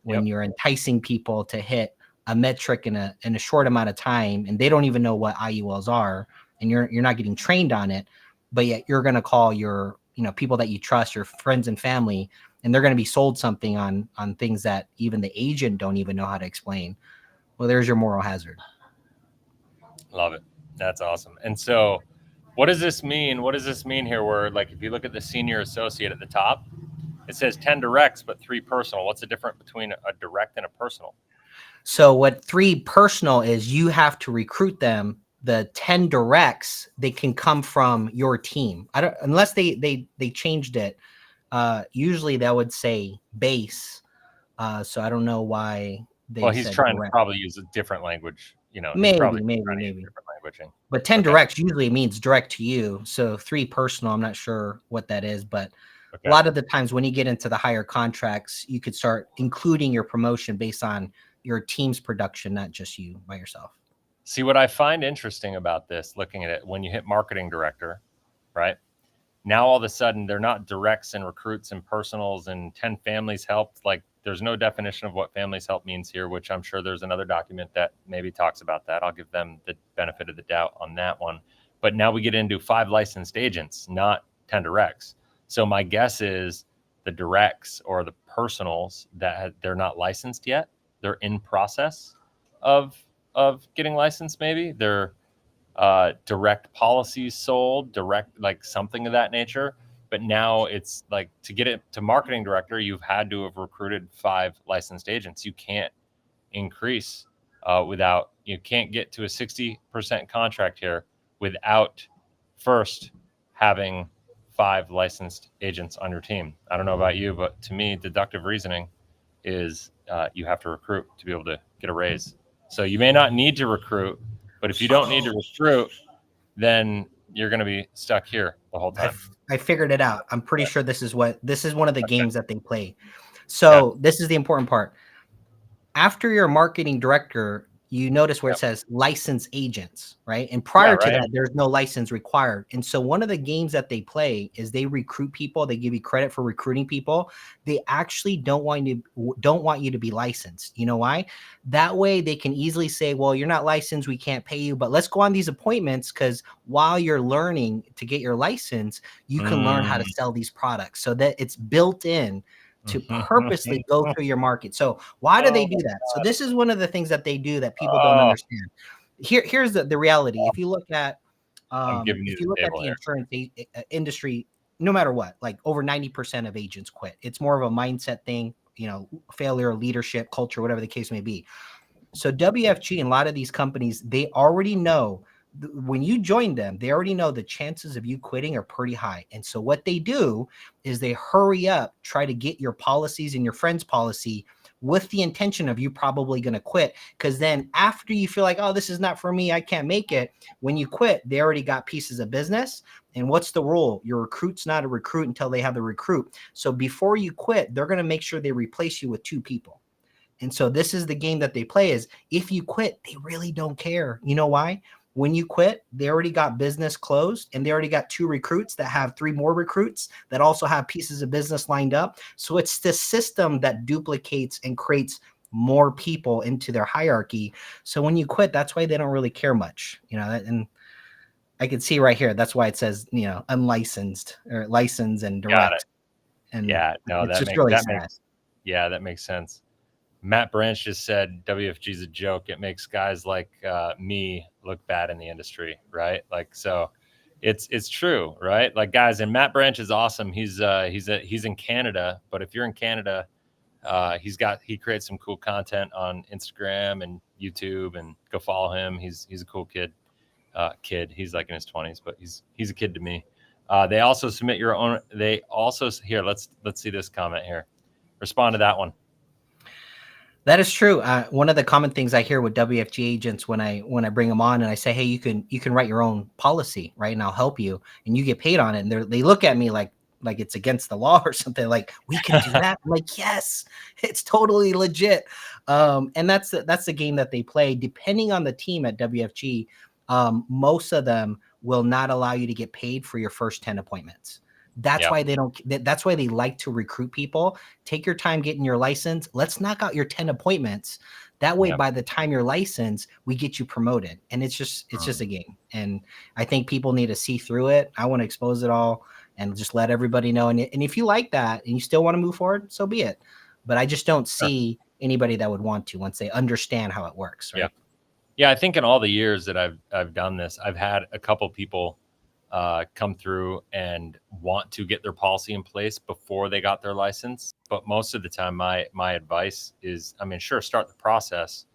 when you're enticing people to hit a metric in a short amount of time, and they don't even know what IULs are, and you're not getting trained on it, but yet you're going to call your people that you trust, your friends and family, and they're going to be sold something on things that even the agent don't even know how to explain. Well, there's your moral hazard. Love it. That's awesome. And so what does this mean? What does this mean here? Where, like, if you look at the senior associate at the top, it says 10 directs, but 3 personal. What's the difference between a direct and a personal? So what 3 personal is, you have to recruit them. The 10 directs, they can come from your team. Unless they changed it. Usually that would say base. So I don't know why they. Well, he's trying to probably use a different language. you know, he's Maybe, probably maybe, trying to use maybe. different languaging. But 10 Okay. directs usually means direct to you. So 3 personal, I'm not sure what that is, but Okay. a lot of the times when you get into the higher contracts, you could start including your promotion based on your team's production, not just you by yourself. See, what I find interesting about this, looking at it, when you hit marketing director, right? Now all of a sudden they're not directs and recruits and personals and 10 families helped. Like there's no definition of what families help means here, which I'm sure there's another document that maybe talks about that. I'll give them the benefit of the doubt on that one. But now we get into 5 licensed agents, not 10 directs. So my guess is the directs or the personals that they're not licensed yet. They're in process of getting licensed. Maybe they're direct policies sold, direct, like something of that nature. But now it's like to get it to marketing director, you've had to have recruited 5 licensed agents. You can't increase you can't get to a 60% contract here without first having 5 licensed agents on your team. I don't know about you, but to me, deductive reasoning is you have to recruit to be able to get a raise. So you may not need to recruit, but if you don't need to recruit, then you're going to be stuck here the whole time. I figured it out. I'm pretty sure this is one of the games that they play. Yeah. So this is the important part. After your marketing director, you notice where it says license agents, right? And prior to that, there's no license required. And so one of the games that they play is they recruit people. They give you credit for recruiting people. They actually don't want you to be licensed. You know why? That way they can easily say, well, you're not licensed. We can't pay you, but let's go on these appointments because while you're learning to get your license, you can learn how to sell these products so that it's built in to purposely go through your market. So why do they do that? So this is one of the things that they do that people don't understand. Here's the reality. If you look at the insurance industry, no matter what, like over 90% of agents quit. It's more of a mindset thing, you know, failure, leadership, culture, whatever the case may be. So WFG and a lot of these companies, they already know when you join them, they already know the chances of you quitting are pretty high. And so what they do is they hurry up, try to get your policies and your friend's policy with the intention of you probably going to quit. Because then after you feel like, oh, this is not for me, I can't make it. When you quit, they already got pieces of business. And what's the rule? Your recruit's not a recruit until they have the recruit. So before you quit, they're going to make sure they replace you with 2 people. And so this is the game that they play is if you quit, they really don't care. You know why? When you quit, they already got business closed and they already got 2 recruits that have 3 more recruits that also have pieces of business lined up. So it's the system that duplicates and creates more people into their hierarchy. So when you quit, that's why they don't really care much, you know, and I can see right here. That's why it says, you know, unlicensed or licensed and direct. Got it. And yeah, no, it's just really sad. That makes sense. Matt Branch just said WFG is a joke. It makes guys like me look bad in the industry, right? Like, so it's true, right? Like, guys, and Matt Branch is awesome. He's in Canada, but if you're in Canada, he creates some cool content on Instagram and YouTube, and go follow him. He's a cool kid. He's like in his 20s, but he's a kid to me. They also submit your own. They also here. Let's see this comment here. Respond to that one. That is true. One of the common things I hear with WFG agents when I bring them on and I say, hey, you can write your own policy, right? And I'll help you, and you get paid on it. And they look at me like it's against the law or something. Like, we can do that. I'm like, yes, it's totally legit. And that's the game that they play. Depending on the team at WFG, most of them will not allow you to get paid for your first 10 appointments. That's why that's why they like to recruit people. Take your time getting your license. Let's knock out your 10 appointments. That way, by the time you're licensed, we get you promoted. And it's just a game. And I think people need to see through it. I want to expose it all and just let everybody know. And if you like that and you still want to move forward, so be it. But I just don't see anybody that would want to once they understand how it works. Right? Yeah. I think in all the years that I've done this, I've had a couple people come through and want to get their policy in place before they got their license. But most of the time, my advice is, I mean, sure, start the process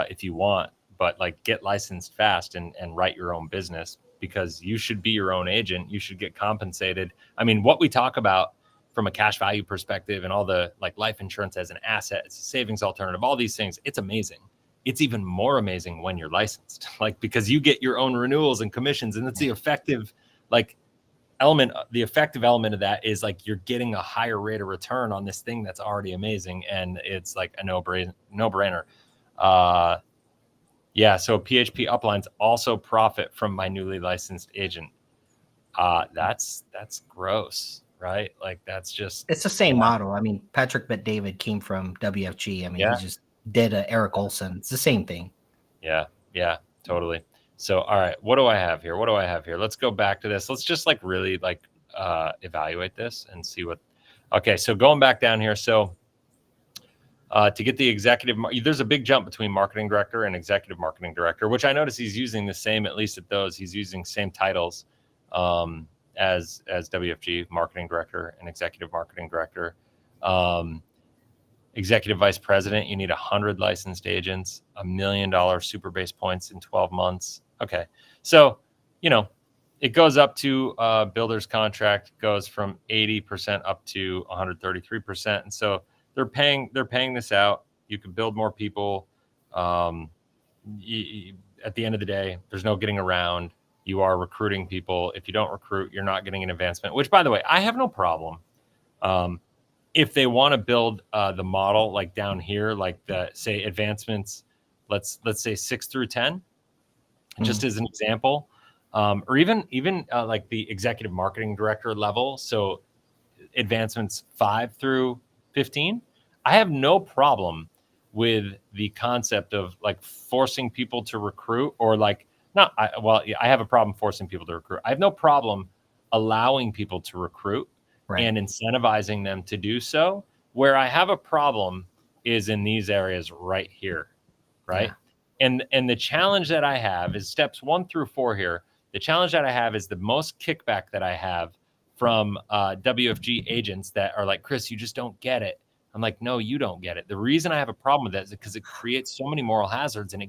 if you want, but like get licensed fast and write your own business, because you should be your own agent. You should get compensated. I mean, what we talk about from a cash value perspective and all the like life insurance as an asset, it's a savings alternative, all these things, it's amazing. it's even more amazing when you're licensed, like, because you get your own renewals and commissions, and it's the effective element. The effective element of that is like you're getting a higher rate of return on this thing that's already amazing, and it's like a no-brainer. Yeah, so PHP uplines also profit from my newly licensed agent. That's gross, right? Like that's just, it's the same model. I mean, Patrick Bet David came from WFG. I mean, he just did a Eric Olsen. It's the same thing. Yeah, totally. So, all right, what do I have here? Let's go back to this. Let's just like really like evaluate this and see what. Okay, so going back down here. So to get the executive, there's a big jump between marketing director and executive marketing director, which I notice he's using the same, at least at those, he's using same titles as WFG marketing director and executive marketing director. Executive vice president, you need 100 licensed agents, $1 million super base points in 12 months. Okay. So, it goes up to builder's contract goes from 80% up to 133%. And so they're paying this out. You can build more people. At the end of the day, there's no getting around. You are recruiting people. If you don't recruit, you're not getting an advancement, which, by the way, I have no problem. If they want to build the model like down here, like the say advancements, let's say 6 through 10, just as an example, or even like the executive marketing director level. So advancements 5 through 15, I have no problem with the concept of like forcing people to recruit, or like I have a problem forcing people to recruit. I have no problem allowing people to recruit. Right. And incentivizing them to do so. Where I have a problem is in these areas right here, right? Yeah. And the challenge that I have is steps 1 through 4 here. The challenge that I have is the most kickback that I have from WFG agents that are like, Chris, you just don't get it. I'm like, no, you don't get it. The reason I have a problem with that is because it creates so many moral hazards, and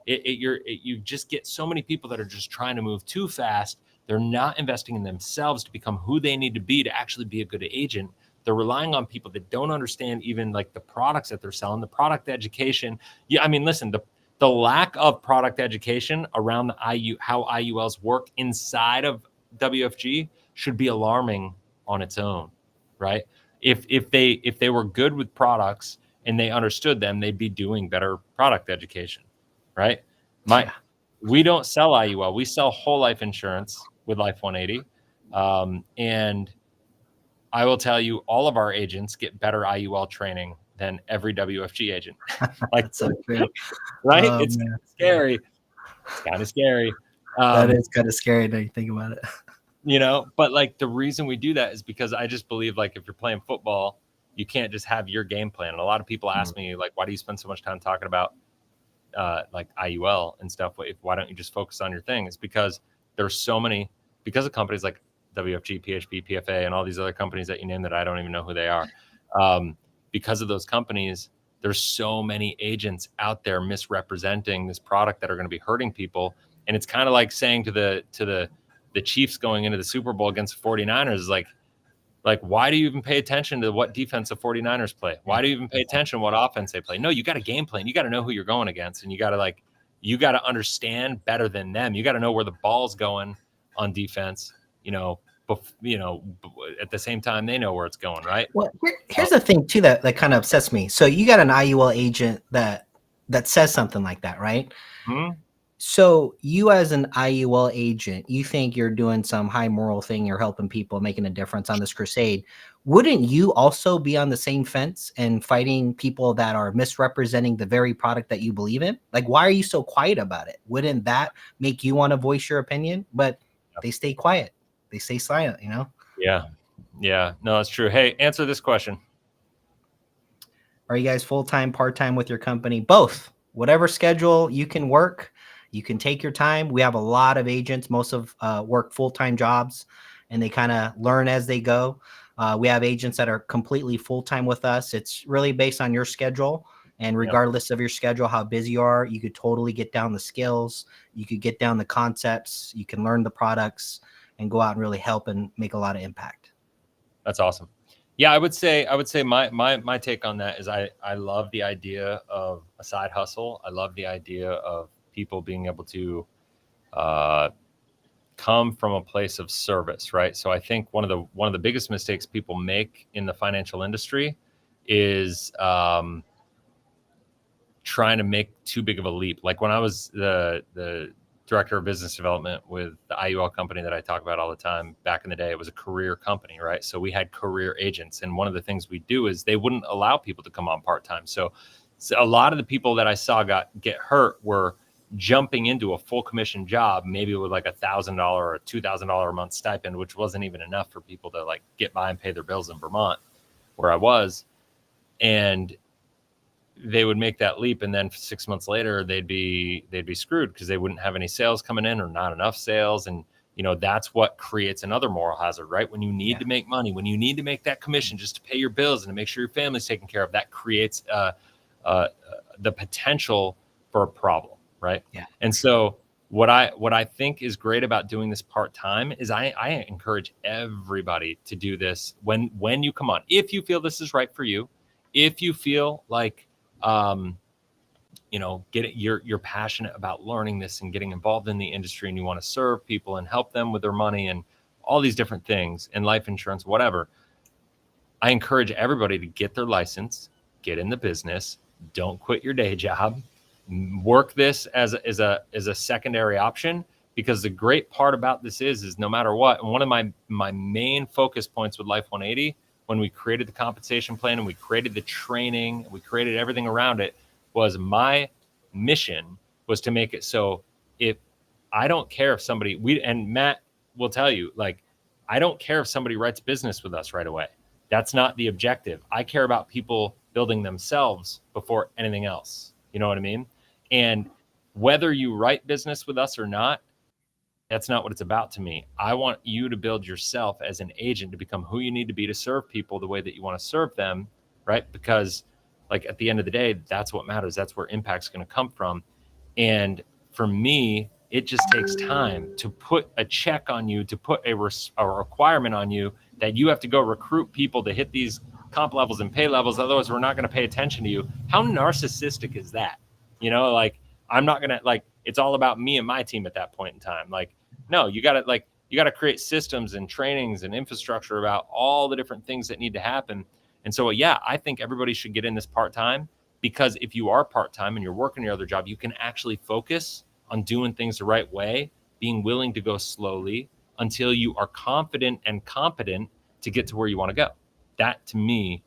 you just get so many people that are just trying to move too fast. They're not investing in themselves to become who they need to be to actually be a good agent. They're relying on people that don't understand even like the products that they're selling, the product education. Yeah, I mean, listen, the lack of product education around the how IULs work inside of WFG should be alarming on its own, right? If they were good with products and they understood them, they'd be doing better product education, right? We don't sell IUL. We sell whole life insurance with Life 180. And I will tell you, all of our agents get better IUL training than every WFG agent. Like, so true. Right? It's scary. It's kind of scary. That is kind of scary now you think about it. But like the reason we do that is because I just believe like if you're playing football, you can't just have your game plan. And a lot of people ask me like, why do you spend so much time talking about like IUL and stuff? Why don't you just focus on your thing? It's because there's so many, because of companies like WFG, PHP, PFA, and all these other companies that you name that I don't even know who they are. Because of those companies, there's so many agents out there misrepresenting this product that are going to be hurting people. And it's kind of like saying to the Chiefs going into the Super Bowl against the 49ers, like, why do you even pay attention to what defense the 49ers play? Why do you even pay attention to what offense they play? No, you got a game plan. You got to know who you're going against, and you got to understand better than them. You got to know where the ball's going on defense, at the same time they know where it's going, right? Well, here's the thing too that kind of upsets me. So you got an IUL agent that says something like that, right? Mm-hmm. So you as an IUL agent, you think you're doing some high moral thing, you're helping people, making a difference on this crusade. Wouldn't you also be on the same fence and fighting people that are misrepresenting the very product that you believe in? Like, why are you so quiet about it? Wouldn't that make you want to voice your opinion? But they stay quiet. They stay silent, Yeah. No, it's true. Hey, answer this question. Are you guys full-time, part-time with your company? Both. Whatever schedule you can work. You can take your time. We have a lot of agents. Most of work full-time jobs, and they kind of learn as they go. We have agents that are completely full-time with us. It's really based on your schedule. And regardless of your schedule, how busy you are, you could totally get down the skills. You could get down the concepts. You can learn the products and go out and really help and make a lot of impact. That's awesome. Yeah, I would say my take on that is I love the idea of a side hustle. I love the idea of people being able to come from a place of service, right? So I think one of the biggest mistakes people make in the financial industry is trying to make too big of a leap. Like when I was the director of business development with the IUL company that I talk about all the time back in the day, it was a career company, right? So we had career agents. And one of the things we do is they wouldn't allow people to come on part-time. So a lot of the people that I saw get hurt were jumping into a full commission job, maybe with like $1,000 or $2,000 a month stipend, which wasn't even enough for people to like get by and pay their bills in Vermont, where I was. And they would make that leap, and then 6 months later they'd be screwed because they wouldn't have any sales coming in or not enough sales. And that's what creates another moral hazard, right? When you need to make money, when you need to make that commission just to pay your bills and to make sure your family's taken care of, that creates the potential for a problem, right? Yeah. And so what I think is great about doing this part-time is I encourage everybody to do this when you come on, if you feel this is right for you, if you feel like you're passionate about learning this and getting involved in the industry, and you want to serve people and help them with their money and all these different things, and life insurance, whatever. I encourage everybody to get their license, get in the business, don't quit your day job, work this as a secondary option, because the great part about this is no matter what, and one of my main focus points with Life 180, when we created the compensation plan and we created the training, we created everything around it, was my mission was to make it so if I don't care if somebody, and Matt will tell you, like, I don't care if somebody writes business with us right away. That's not the objective. I care about people building themselves before anything else. You know what I mean? And whether you write business with us or not, that's not what it's about to me. I want you to build yourself as an agent to become who you need to be to serve people the way that you want to serve them, right? Because like at the end of the day, that's what matters. That's where impact's going to come from. And for me, it just takes time to put a check on you, to put a requirement on you that you have to go recruit people to hit these comp levels and pay levels. Otherwise, we're not going to pay attention to you. How narcissistic is that? Like, I'm not going to, like, it's all about me and my team at that point in time. Like, no, you got to create systems and trainings and infrastructure about all the different things that need to happen. And so, yeah, I think everybody should get in this part-time, because if you are part-time and you're working your other job, you can actually focus on doing things the right way, being willing to go slowly until you are confident and competent to get to where you want to go. That to me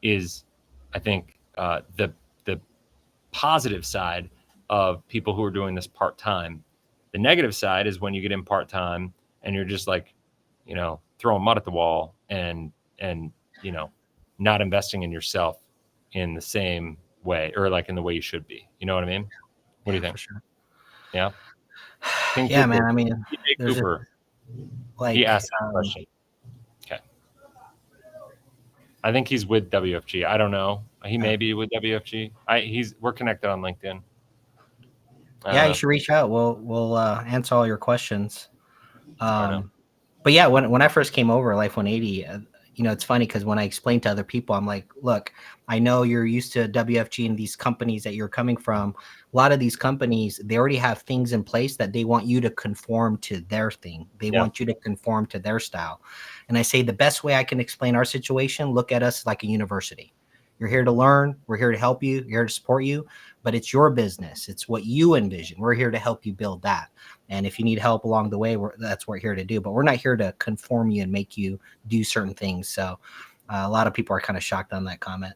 is, I think, the positive side of people who are doing this part-time. The negative side is when you get in part-time and you're just like, throwing mud at the wall and not investing in yourself in the same way, or like in the way you should be. You know what I mean? What do you think? For sure. Yeah. King yeah, Cooper, man. I mean, Cooper, like, he asked that question. Okay. I think he's with WFG. I don't know. He may be with WFG. We're connected on LinkedIn. Yeah, you should reach out. We'll answer all your questions. But yeah, when I first came over Life 180, it's funny because when I explain to other people, I'm like, look, I know you're used to WFG and these companies that you're coming from. A lot of these companies, they already have things in place that they want you to conform to their thing. They want you to conform to their style. And I say the best way I can explain our situation, look at us like a university. You're here to learn. We're here to help you. We're here to support you, but it's your business. It's what you envision. We're here to help you build that. And if you need help along the way, that's what we're here to do. But we're not here to conform you and make you do certain things. So a lot of people are kind of shocked on that comment.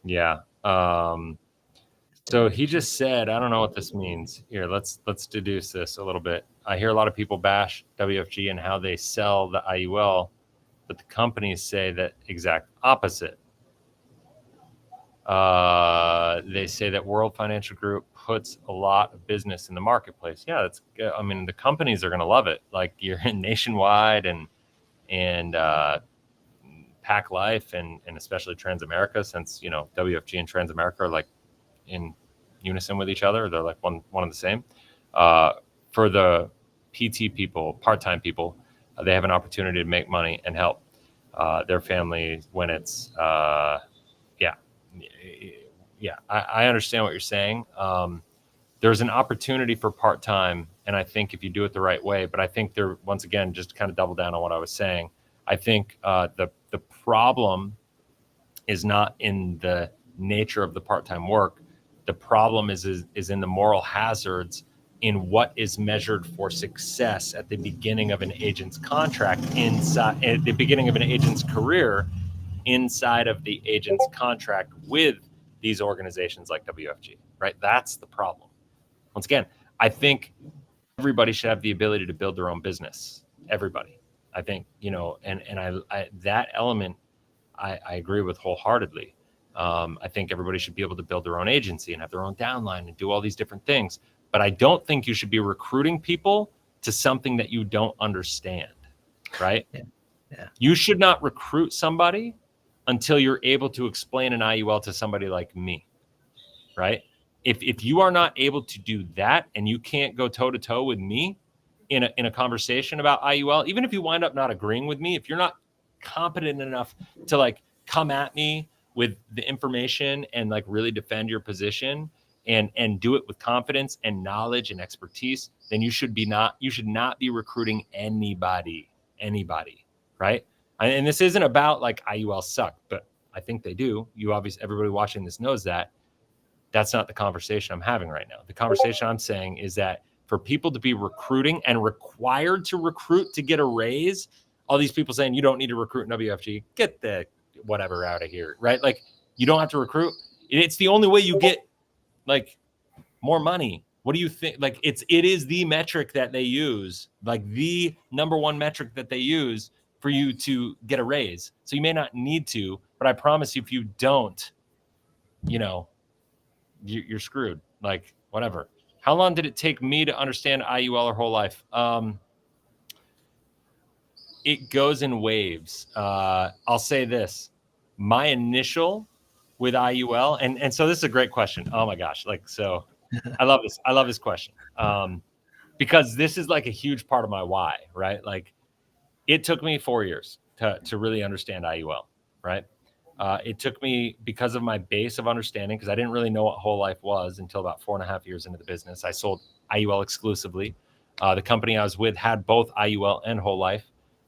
Yeah. So he just said, I don't know what this means. Here, let's deduce this a little bit. I hear a lot of people bash WFG and how they sell the IUL, but the companies say that exact opposite. They say that World Financial Group puts a lot of business in the marketplace. Yeah, the companies are going to love it. Like, you're in Nationwide and Pac Life and especially Transamerica, since WFG and Transamerica are like in unison with each other. They're like one of the same. For the PT people, part-time people, they have an opportunity to make money and help. their family when it's I understand what you're saying. There's an opportunity for part-time, and I think if you do it the right way, but I think there, once again, just to kind of double down on what I was saying, I think the problem is not in the nature of the part-time work. The problem is in the moral hazards in what is measured for success at the beginning of an agent's contract, inside at the beginning of an agent's career, inside of the agent's contract with these organizations like WFG, right? That's the problem. Once again, I think everybody should have the ability to build their own business. Everybody. I think, and I that element I agree with wholeheartedly. I think everybody should be able to build their own agency and have their own downline and do all these different things. But I don't think you should be recruiting people to something that you don't understand, right? Yeah. You should not recruit somebody until you're able to explain an IUL to somebody like me, right? If you are not able to do that and you can't go toe to toe with me in a conversation about IUL, even if you wind up not agreeing with me, if you're not competent enough to like come at me with the information and like really defend your position and do it with confidence and knowledge and expertise, then you should not be recruiting anybody, right? And this isn't about like IUL suck, but I think they do. Everybody watching this knows that. That's not the conversation I'm having right now. The conversation I'm saying is that for people to be recruiting and required to recruit to get a raise, all these people saying you don't need to recruit in WFG, get the whatever out of here, right? Like you don't have to recruit. It's the only way you get like more money. What do you think? Like it is the metric that they use, like the number one metric that they use for you to get a raise. So you may not need to, but I promise you, if you don't, you're screwed. Like whatever. How long did it take me to understand IUL or whole life? It goes in waves. I'll say this. My initial with IUL, and so this is a great question. Oh my gosh. Like, so I love this. I love this question. Because this is like a huge part of my why, right? Like it took me 4 years to really understand IUL, right? It took me, because of my base of understanding, because I didn't really know what whole life was until about 4.5 years into the business. I sold IUL exclusively. The company I was with had both IUL and whole life.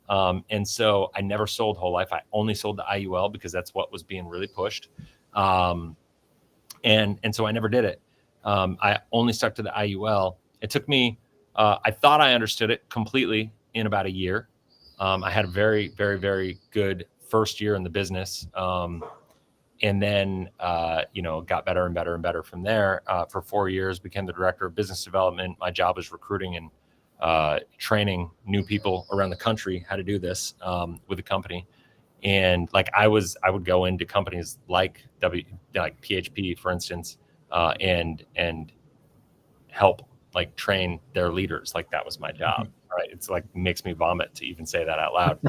And so I never sold whole life. I only sold the IUL because that's what was being really pushed. And so I never did it. I only stuck to the IUL. It took me, I thought I understood it completely in about a year. I had a very, very, very good first year in the business. And then, got better and better and better from there. For 4 years, became the director of business development. My job was recruiting and training new people around the country how to do this with the company. And like I would go into companies like PHP, for instance, and and help train their leaders. Like that was my job, right? It's like makes me vomit to even say that out loud.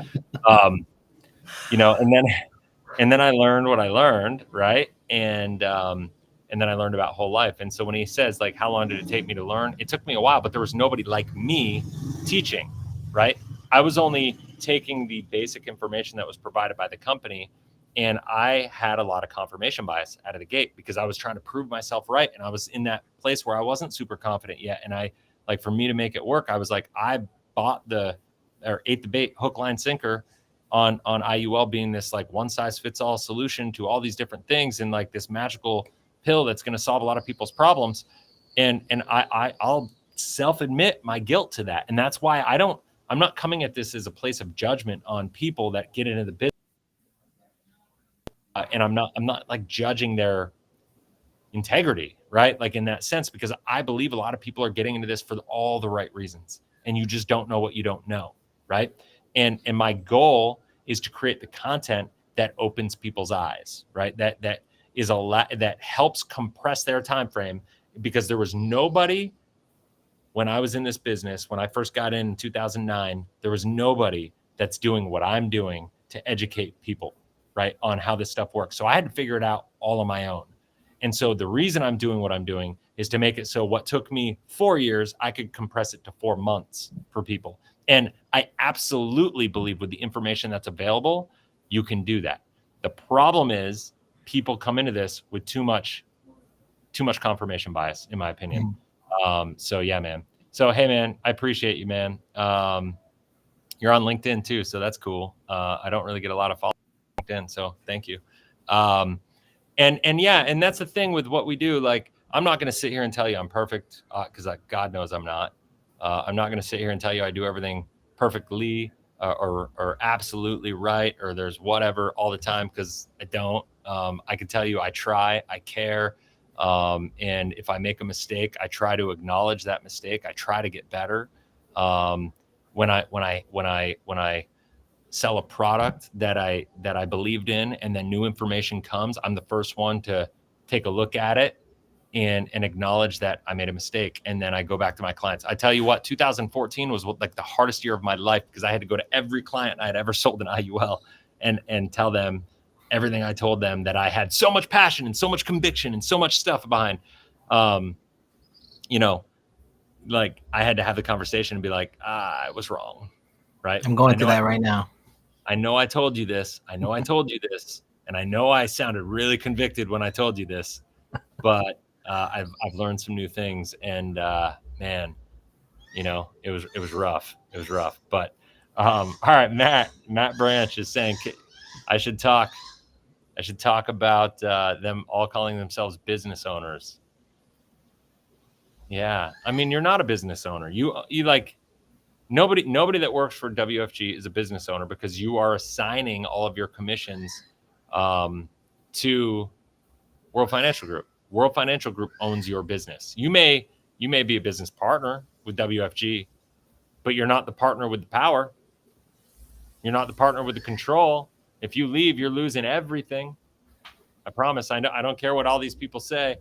And then I learned what I learned, right? And then I learned about whole life. And so when he says like, how long did it take me to learn? It took me a while, but there was nobody like me teaching, right? I was only taking the basic information that was provided by the company. And I had a lot of confirmation bias out of the gate because I was trying to prove myself right. And I was in that place where I wasn't super confident yet. And for me to make it work, I was like, I ate the bait, hook, line, sinker on IUL being this like one size fits all solution to all these different things and like this magical pill that's going to solve a lot of people's problems. And I'll self-admit my guilt to that. And that's why I'm not coming at this as a place of judgment on people that get into the business. And I'm not like judging their integrity, right? Like in that sense, because I believe a lot of people are getting into this for all the right reasons, and you just don't know what you don't know, right? And my goal is to create the content that opens people's eyes, right? That is that helps compress their time frame, because there was nobody when I was in this business, when I first got in 2009, there was nobody that's doing what I'm doing to educate people, right, on how this stuff works. So I had to figure it out all on my own. And so the reason I'm doing what I'm doing is to make it so what took me 4 years, I could compress it to 4 months for people. And I absolutely believe with the information that's available, you can do that. The problem is people come into this with too much confirmation bias, in my opinion. So yeah, man. So, hey man, I appreciate you, man. You're on LinkedIn too, so that's cool. I don't really get a lot of followers on LinkedIn, so thank you. And yeah, and that's the thing with what we do. Like, I'm not going to sit here and tell you I'm perfect, because God knows I'm not. I'm not going to sit here and tell you I do everything perfectly or absolutely right, or there's whatever all the time, because I don't. I can tell you I try, I care. And if I make a mistake, I try to acknowledge that mistake. I try to get better. When I sell a product that I believed in, and then new information comes, I'm the first one to take a look at it and acknowledge that I made a mistake. And then I go back to my clients. I tell you what, 2014 was like the hardest year of my life, because I had to go to every client I had ever sold an IUL and tell them everything I told them, that I had so much passion and so much conviction and so much stuff behind. Like, I had to have the conversation and be like, I was wrong, right? I'm going through that right now. I know I told you this. I know I told you this, and I know I sounded really convicted when I told you this, but I've learned some new things, and man, it was rough. It was rough. But all right, Matt Branch is saying I should talk about them all calling themselves business owners. Yeah, I mean, you're not a business owner. You like. Nobody that works for WFG is a business owner, because you are assigning all of your commissions to World Financial Group. World Financial Group owns your business. You may be a business partner with WFG, but you're not the partner with the power. You're not the partner with the control. If you leave, you're losing everything. I promise. I know. I don't care what all these people say.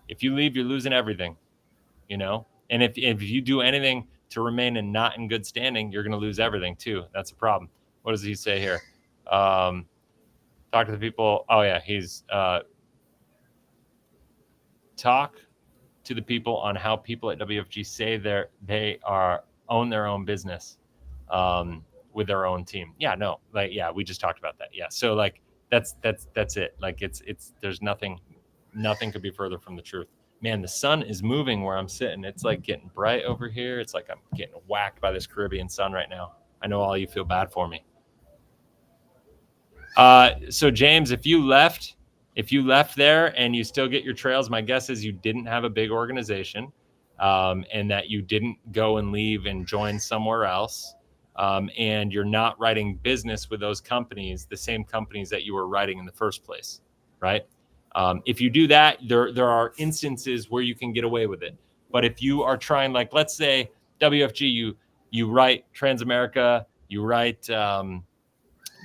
If you leave, you're losing everything. And if you do anything to remain not in good standing, you're going to lose everything too. That's a problem. What does he say here? Talk to the people. Oh yeah, he's talk to the people on how people at WFG say they own their own business with their own team. Yeah, no, like, yeah, we just talked about that. Yeah, so like that's it. Like it's there's nothing could be further from the truth. Man, the sun is moving where I'm sitting. It's like getting bright over here. It's like I'm getting whacked by this Caribbean sun right now. I know all you feel bad for me. So James, if you left there and you still get your trails, my guess is you didn't have a big organization, and that you didn't go and leave and join somewhere else. And you're not writing business with those companies, the same companies that you were writing in the first place, right? If you do that, there are instances where you can get away with it. But if you are trying, like, let's say WFG, you write Transamerica, you write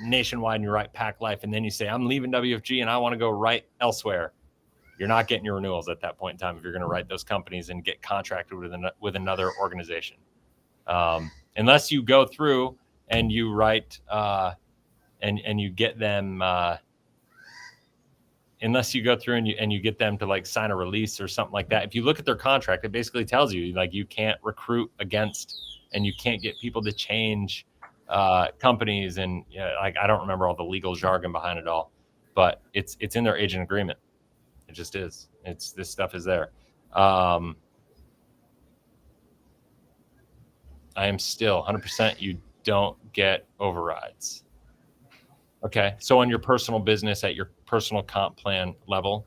Nationwide, and you write Pac Life, and then you say, I'm leaving WFG and I want to go write elsewhere. You're not getting your renewals at that point in time if you're going to write those companies and get contracted with another organization. Unless you go through and you write and you get them. Unless you go through and you get them to like sign a release or something like that. If you look at their contract, it basically tells you like you can't recruit against, and you can't get people to change companies, and like I don't remember all the legal jargon behind it all, but it's in their agent agreement. It just is. This stuff is there. I am still 100%. You don't get overrides. Okay, so on your personal business at your personal comp plan level,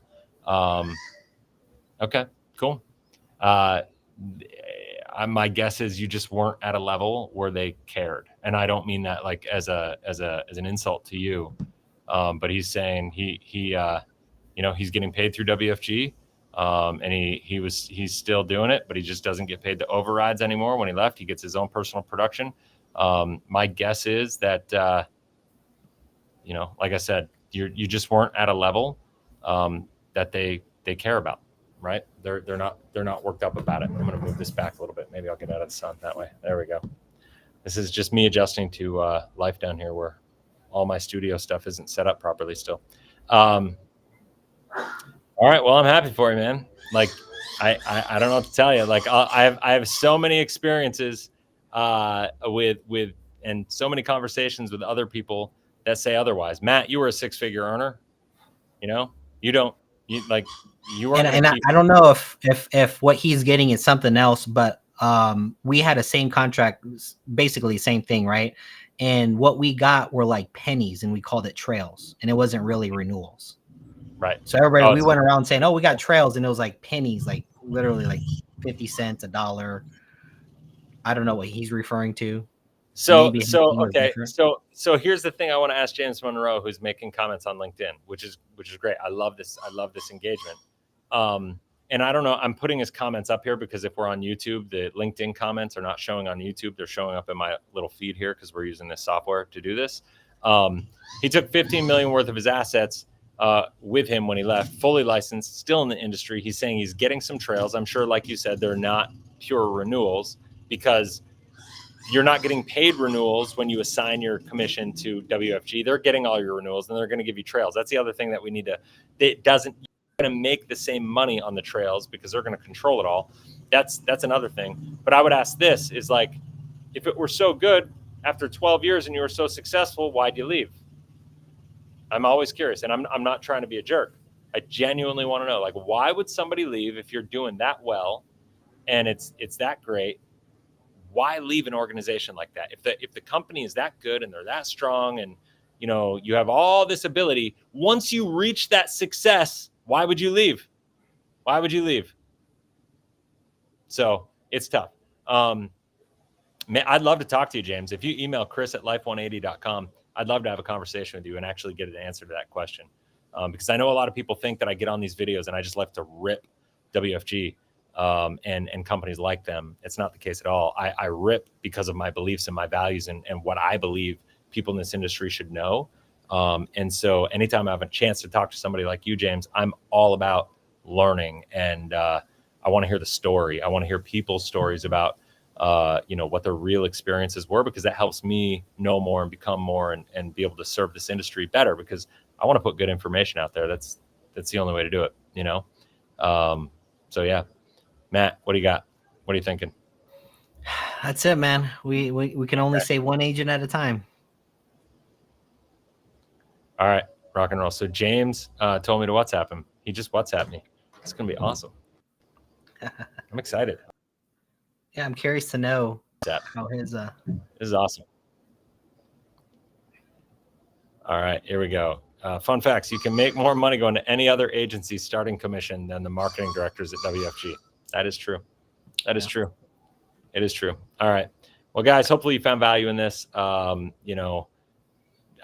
okay, cool. My guess is you just weren't at a level where they cared, and I don't mean that like as an insult to you, but he's saying he's getting paid through WFG, and he's still doing it, but he just doesn't get paid the overrides anymore. When he left, he gets his own personal production. My guess is that. Like I said, you just weren't at a level that they care about, right? They're not worked up about it. I'm going to move this back a little bit. Maybe I'll get out of the sun that way. There we go. This is just me adjusting to life down here where all my studio stuff isn't set up properly still. All right. Well, I'm happy for you, man. Like I don't know what to tell you. Like I have so many experiences with and so many conversations with other people that say otherwise. Matt, you were a 6-figure earner. You know, you weren't going to keep. I don't know if what he's getting is something else, but we had a same contract, basically same thing, right? And what we got were like pennies, and we called it trails, and it wasn't really renewals. Right. So everybody, we went around saying, "Oh, we got trails," and it was like pennies, like literally like 50 cents, $1. I don't know what he's referring to. So here's the thing I want to ask James Monroe, who's making comments on LinkedIn, which is great. I love this engagement. And I don't know, I'm putting his comments up here because if we're on YouTube, the LinkedIn comments are not showing on YouTube. They're showing up in my little feed here because we're using this software to do this. He took 15 million worth of his assets with him when he left, fully licensed, still in the industry. He's saying he's getting some trails. I'm sure, like you said, they're not pure renewals because you're not getting paid renewals when you assign your commission to WFG. They're getting all your renewals and they're going to give you trails. That's the other thing that we need to, it doesn't, you're going to make the same money on the trails because they're going to control it all. That's another thing. But I would ask this is like, if it were so good after 12 years and you were so successful, why'd you leave? I'm always curious, and I'm not trying to be a jerk. I genuinely want to know, like, why would somebody leave if you're doing that well and it's that great? Why leave an organization like that? If the company is that good and they're that strong and, you know, you have all this ability, once you reach that success, why would you leave? Why would you leave? So it's tough. Man, I'd love to talk to you, James. If you email chris@life180.com, I'd love to have a conversation with you and actually get an answer to that question. Because I know a lot of people think that I get on these videos and I just love to rip WFG and companies like them. It's not the case at all. I rip because of my beliefs and my values and what I believe people in this industry should know. And so anytime I have a chance to talk to somebody like you, James, I'm all about learning. And I want to hear the story. I want to hear people's stories about what their real experiences were, because that helps me know more and become more and be able to serve this industry better, because I want to put good information out there. That's the only way to do it, you know? So yeah, Matt, what do you got? What are you thinking? That's it, man. We can only say one agent at a time. All right, rock and roll. So James told me to WhatsApp him. He just WhatsApped me. It's going to be awesome. I'm excited. Yeah, I'm curious to know how his This is awesome. All right, here we go. Fun facts: you can make more money going to any other agency starting commission than the marketing directors at WFG. That is true. That is true. It is true. All right. Well, guys, hopefully you found value in this.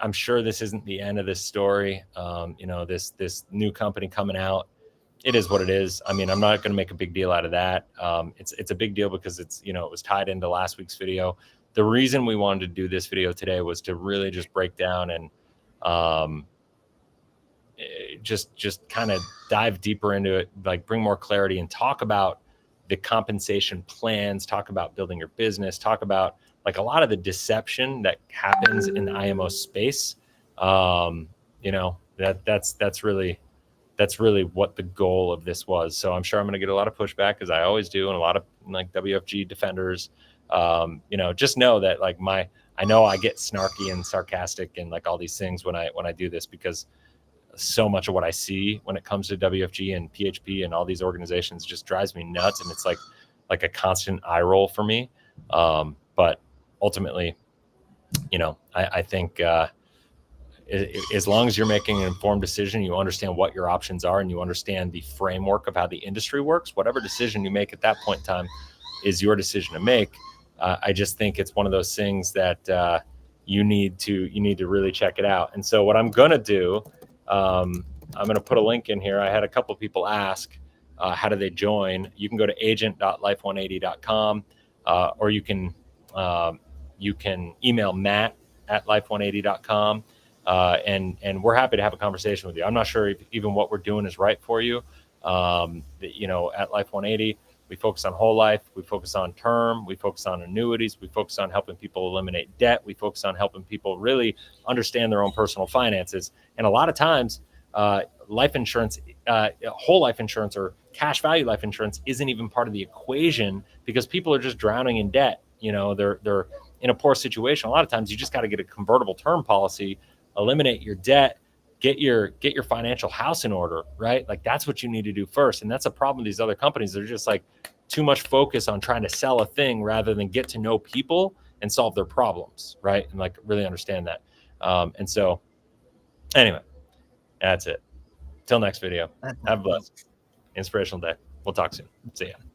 I'm sure this isn't the end of this story. This new company coming out. It is what it is. I mean, I'm not going to make a big deal out of that. It's a big deal because it was tied into last week's video. The reason we wanted to do this video today was to really just break down and just kind of dive deeper into it, like bring more clarity and talk about the compensation plans, talk about building your business, talk about like a lot of the deception that happens in the IMO space. That's really what the goal of this was. So I'm sure I'm going to get a lot of pushback, because I always do, and a lot of like WFG defenders. Just know that like I know I get snarky and sarcastic and like all these things when I do this, because so much of what I see when it comes to WFG and PHP and all these organizations just drives me nuts, and it's like a constant eye roll for me. But ultimately, I think as long as you're making an informed decision, you understand what your options are, and you understand the framework of how the industry works, whatever decision you make at that point in time is your decision to make. I just think it's one of those things that you need to really check it out. And so what I'm going to do, I'm going to put a link in here. I had a couple of people ask, how do they join? You can go to agent.life180.com, or you can email matt@life180.com. And we're happy to have a conversation with you. I'm not sure if even what we're doing is right for you. At Life 180, we focus on whole life. We focus on term. We focus on annuities. We focus on helping people eliminate debt. We focus on helping people really understand their own personal finances. And a lot of times, life insurance, whole life insurance or cash value life insurance isn't even part of the equation, because people are just drowning in debt. They're in a poor situation. A lot of times you just got to get a convertible term policy eliminate your debt, get your financial house in order, right? Like that's what you need to do first. And that's a problem with these other companies. They're just like too much focus on trying to sell a thing rather than get to know people and solve their problems, right? And like really understand that. And so anyway, that's it. Till next video. Have a blessed, inspirational day. We'll talk soon. See ya.